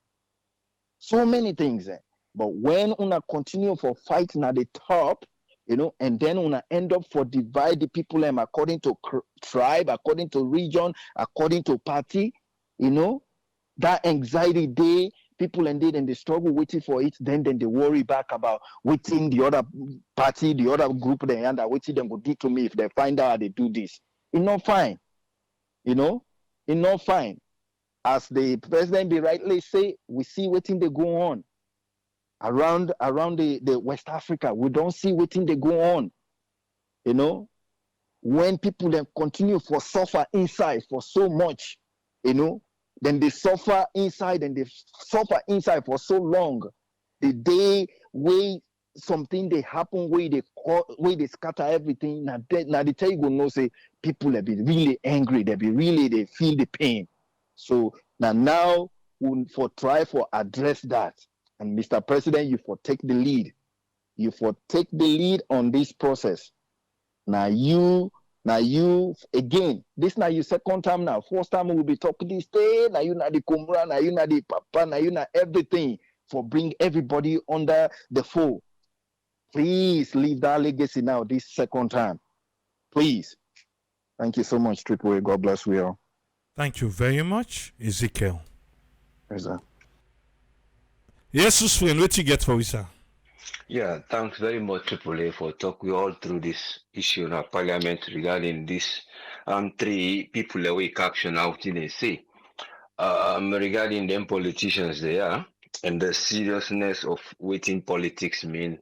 So many things. But when una continue for fighting at the top, you know, and then una end up for divide the people according to tribe, according to region, according to party, you know, that anxiety day, people indeed and they struggle waiting for it, then they worry back about waiting the other party, the other group they and waiting them will do to me if they find out how they do this. It's not fine. You know, it's not fine. As the president be rightly say, we see waiting they go on around the West Africa. We don't see waiting they go on. You know, when people then continue for suffer inside for so much, you know, then they suffer inside and they suffer inside for so long. The day where something they happen, where they scatter everything, now the tell you go know say people they be really angry, they feel the pain. So now we for try for address that. And Mr. President, you for take the lead. You for take the lead on this process. Now you again, this now your second time now. First time we will be talking this day. Now you not the Kumra, now you not the Papa, now you not everything for bring everybody under the fold. Please leave that legacy now this second time. Please. Thank you so much, Triple A. God bless you all. Thank you very much, Ezekiel. Yes, sir. Yes, friend, what you get for us, sir? Yeah, thanks very much, Triple A, for talking all through this issue in our parliament regarding this three people awake action out in the sea. Regarding them politicians there and the seriousness of waiting politics mean.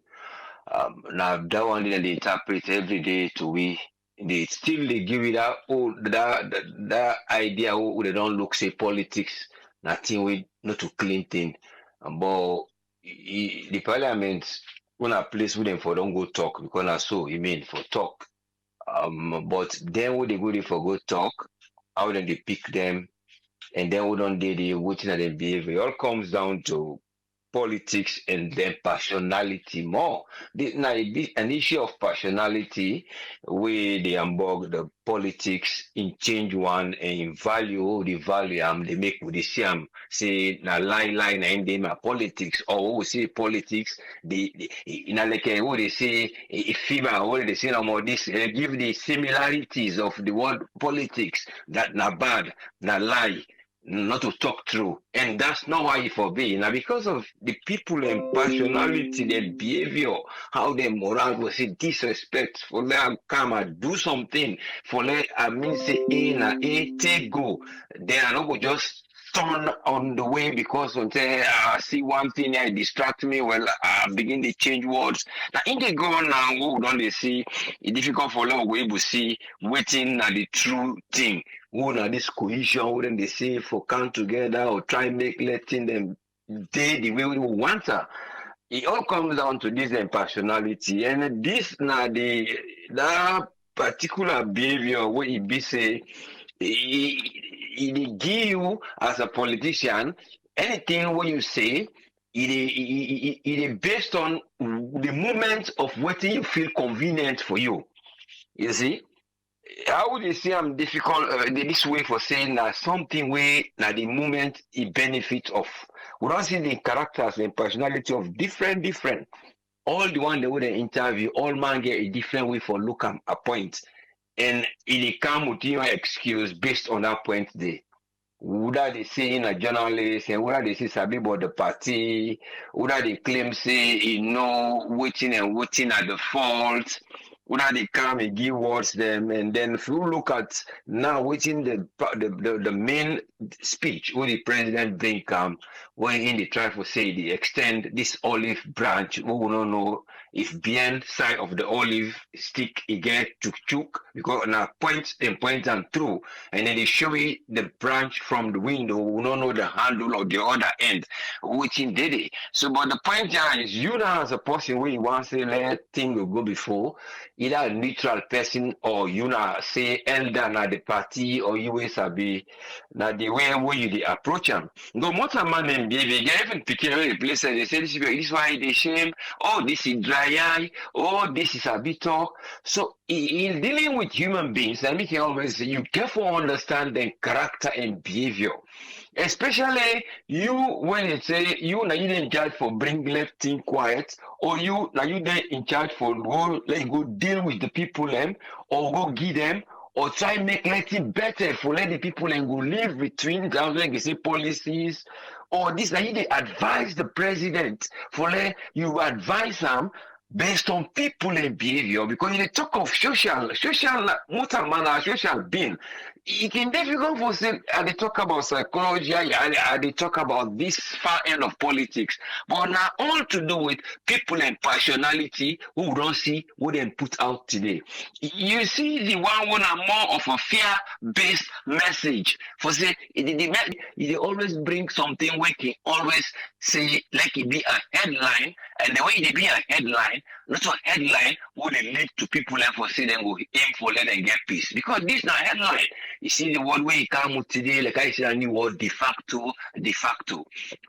Now that one they interpret every day to we. They still they give it that idea who they don't look say politics, nothing with not to clean thing. But the parliament when a place with them for don't go talk because I saw you mean for talk. But then when they go there for go talk, how then they pick them and then we don't do the waiting at their behavior. It all comes down to politics and then personality more. An issue of personality where they unbog the politics in change one and in value the value they make with the same say na line and them politics or we say politics in a like what they say a FIBA what they say no more this give the similarities of the word politics that na bad na lie not to talk through, and that's not why it for be. Now, because of the people and personality, their behavior, how their moral was disrespect for them come and do something for let say take go. They are not just turn on the way because when say see one thing I distract me well begin to change words. Now in the go now who don't they see it's difficult for them we able see waiting at the true thing. Who now this cohesion wouldn't they say for come together or try make letting them day the way we want her. It all comes down to this personality and this now that particular behavior where it be say it give you as a politician anything what you say it is based on the moment of what you feel convenient for you. You see, how would you say I'm difficult this way for saying that something where at the moment it benefits of we don't see the characters and personality of different all the one they would interview all man get a different way for look at a point. And it come with your excuse based on that point there. Would they say in a journalist and would they say sabi about the party? Would they claim say waiting at the fault? Would they come and give words them? And then if you look at now waiting the main speech where the president bring come when in the try to say they extend this olive branch, we don't know if behind side of the olive stick it get chuk because now point and through and then they show you the branch from the window, we don't know the handle of the other end, which in did it. So but the point here is you now as a person where you want to say let thing will go before either a neutral person or you na say elder na the party or you will sabi na the way where you dey approach them. No matter man and baby, get even picking away the place they say this why they shame, oh this is dry eye, oh this is a bit talk. So in dealing with human beings, and we can always say you careful understand their character and behavior. Especially you when you say you now you in charge for bring left thing quiet, or you now you there in charge for go let go deal with the people them or go give them or try make let it better for let the people and go live between them like you say policies or this now you they advise the president for let you advise them based on people and behavior because you talk of social mutamana social being. It can difficult for say they talk about psychology, they talk about this far end of politics, but now all to do with people and personality who don't see what they put out today. You see the one more of a fear-based message for say it always bring something where can always say like it be a headline, and the way it be a headline, not a headline would lead to people and for say them go aim for let them get peace because this is not headline. You see the word where he come with today, like I said, a new word de facto,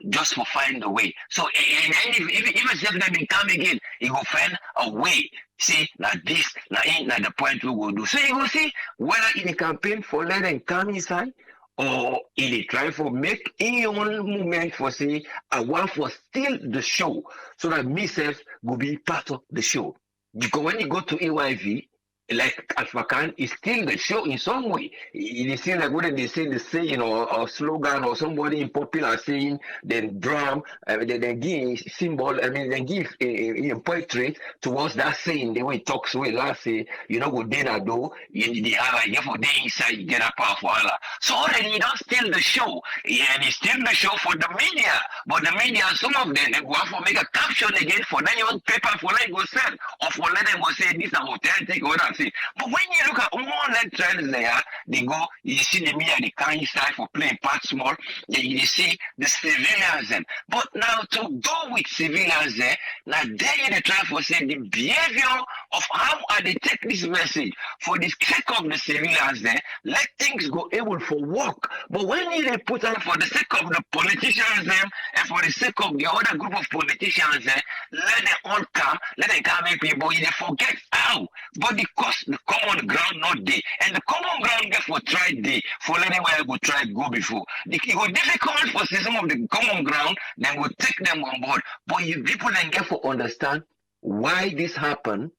just for find a way. So if them come again, he will find a way. See, like this, like the point we will do. So you will see whether in the campaign for let them come inside or in the try for make any one movement for say I want for steal the show so that myself will be part of the show. Because when you go to AYV, like Alphacan is still the show in some way. It is still like when they say the saying or slogan or somebody in popular saying, then drum, then give symbol, then give a portrait towards that saying. The way it talks with last say, you know, go dinner do, you have a for day inside, you get a power for Allah. So already you don't steal the show. Yeah, and it's still the show for the media. But the media, some of them, they go out for make a caption again for then you want paper for let go sell or for let them go say this is authentic or that. But when you look at all that trends there, they go, you see the media, the kind side for playing part small, then you see the civilians then. But now to go with civilians there, now there they try for say the behavior of how are they take this message for the sake of the civilians there, let things go able for work. But when they put on for the sake of the politicians them and for the sake of the other group of politicians there, let them all come, let them come make people, they forget how. But the common ground not there. And the common ground get for try day for anywhere go try go before. It go difficult for some of the common ground, then will take them on board. But you people then get for understand why this happen,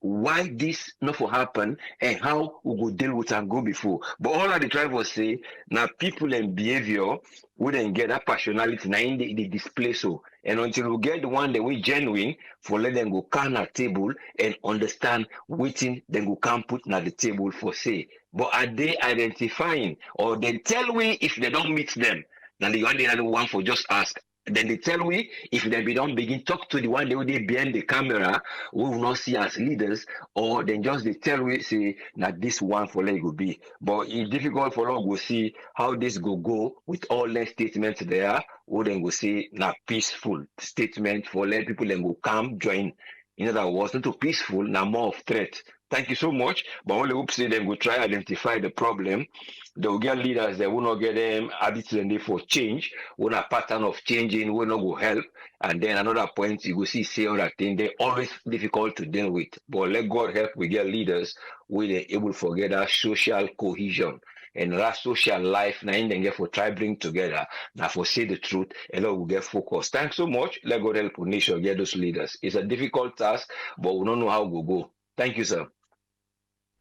why this not for happen, and how we go deal with and go before. But all of the drivers say now people and behavior wouldn't get that passionality now in the display so. And until we get the one that we genuine for let them go can at table and understand waiting then go can put at the table for say. But are they identifying or they tell we if they don't meet them? Now the other one for just ask. Then they tell we if they don't begin talk to the one they behind the camera we will not see as leaders, or then just they tell we say that this one for let go be. But it's difficult for us to see how this go with all the statements there. Or then go say na peaceful statement for let people then go come join. In other words, not too peaceful, now more of threat. Thank you so much. But only hope say them go try identify the problem. They will get leaders that will not get them habits and they for change. When a pattern of changing will not go help. And then another point you will see say other thing. They're always difficult to deal with. But let God help we get leaders where they're able to forget that social cohesion. And that social life now in them get for try bring together. Now for say the truth, a lot will get focused. Thanks so much. Let God help the nation get those leaders. It's a difficult task, but we don't know how we'll go. Thank you, sir.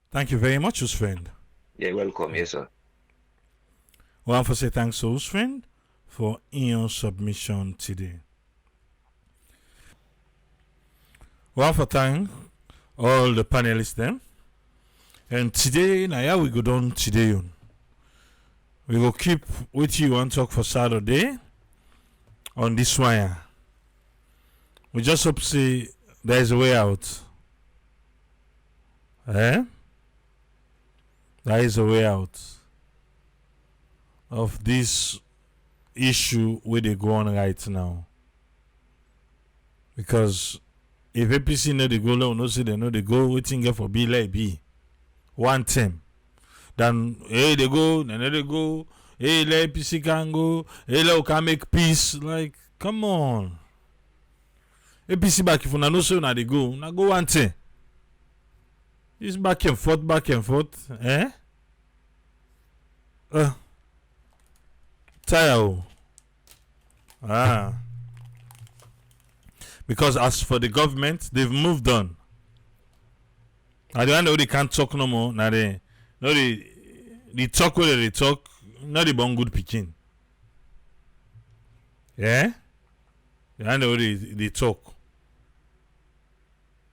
Thank you very much, Usfriend. Yeah, welcome. Yes, sir. I want to say thanks to Usfriend for your submission today. I want to thank all the panelists then. And today, now we go down today. We will keep with you and talk for Saturday on this wire. We just hope to see there is a way out. There is a way out of this issue where they go on right now. Because if APC know the goal, no say they know the goal, waiting get for be like be. One term. Then hey they go, then they go, hey let APC can go, hey let can make peace. Like, come on. APC back if una no say una they go one thing. It's back and forth, eh? Tire. Because as for the government, they've moved on. At the end of they can't talk no more. Now they talk where they talk, not the born good pitching. Yeah? The end of they talk.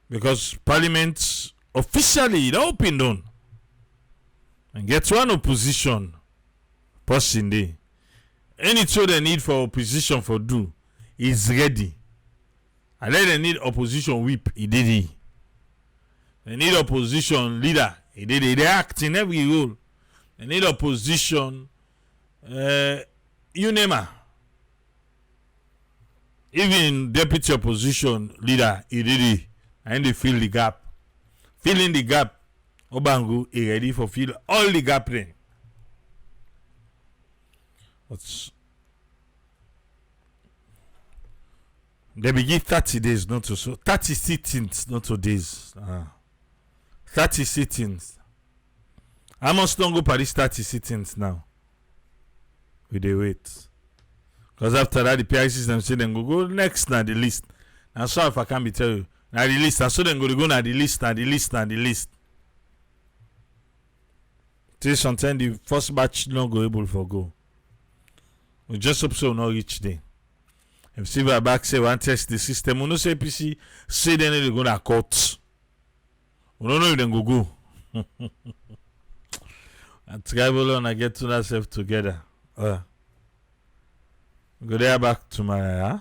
Because Parliament officially it opened on. And get one opposition person there. Anything they need for opposition for do is ready. And then they need opposition whip, he did it. They need opposition leader, he did it. They act in every role. They need opposition, you name it. Even deputy opposition leader, he did it. And they fill the gap. Filling the gap, Obangu is ready for fill all the gap then. They begin 30 days, not to so 30 sittings, not 2 days. 30 sittings. I must don't go Paris 30 sittings now. We they wait. Because after that the PI system say then go next na the list. And so if I can be tell you, na the list, and so then go na the list. Till sometimes the first batch not go able for go. We just hope so not reach there. If Sylvia back say one test the system, we no say APC say then they go to court. We don't know if they go. And tribal and I get to that self together. Go there back to my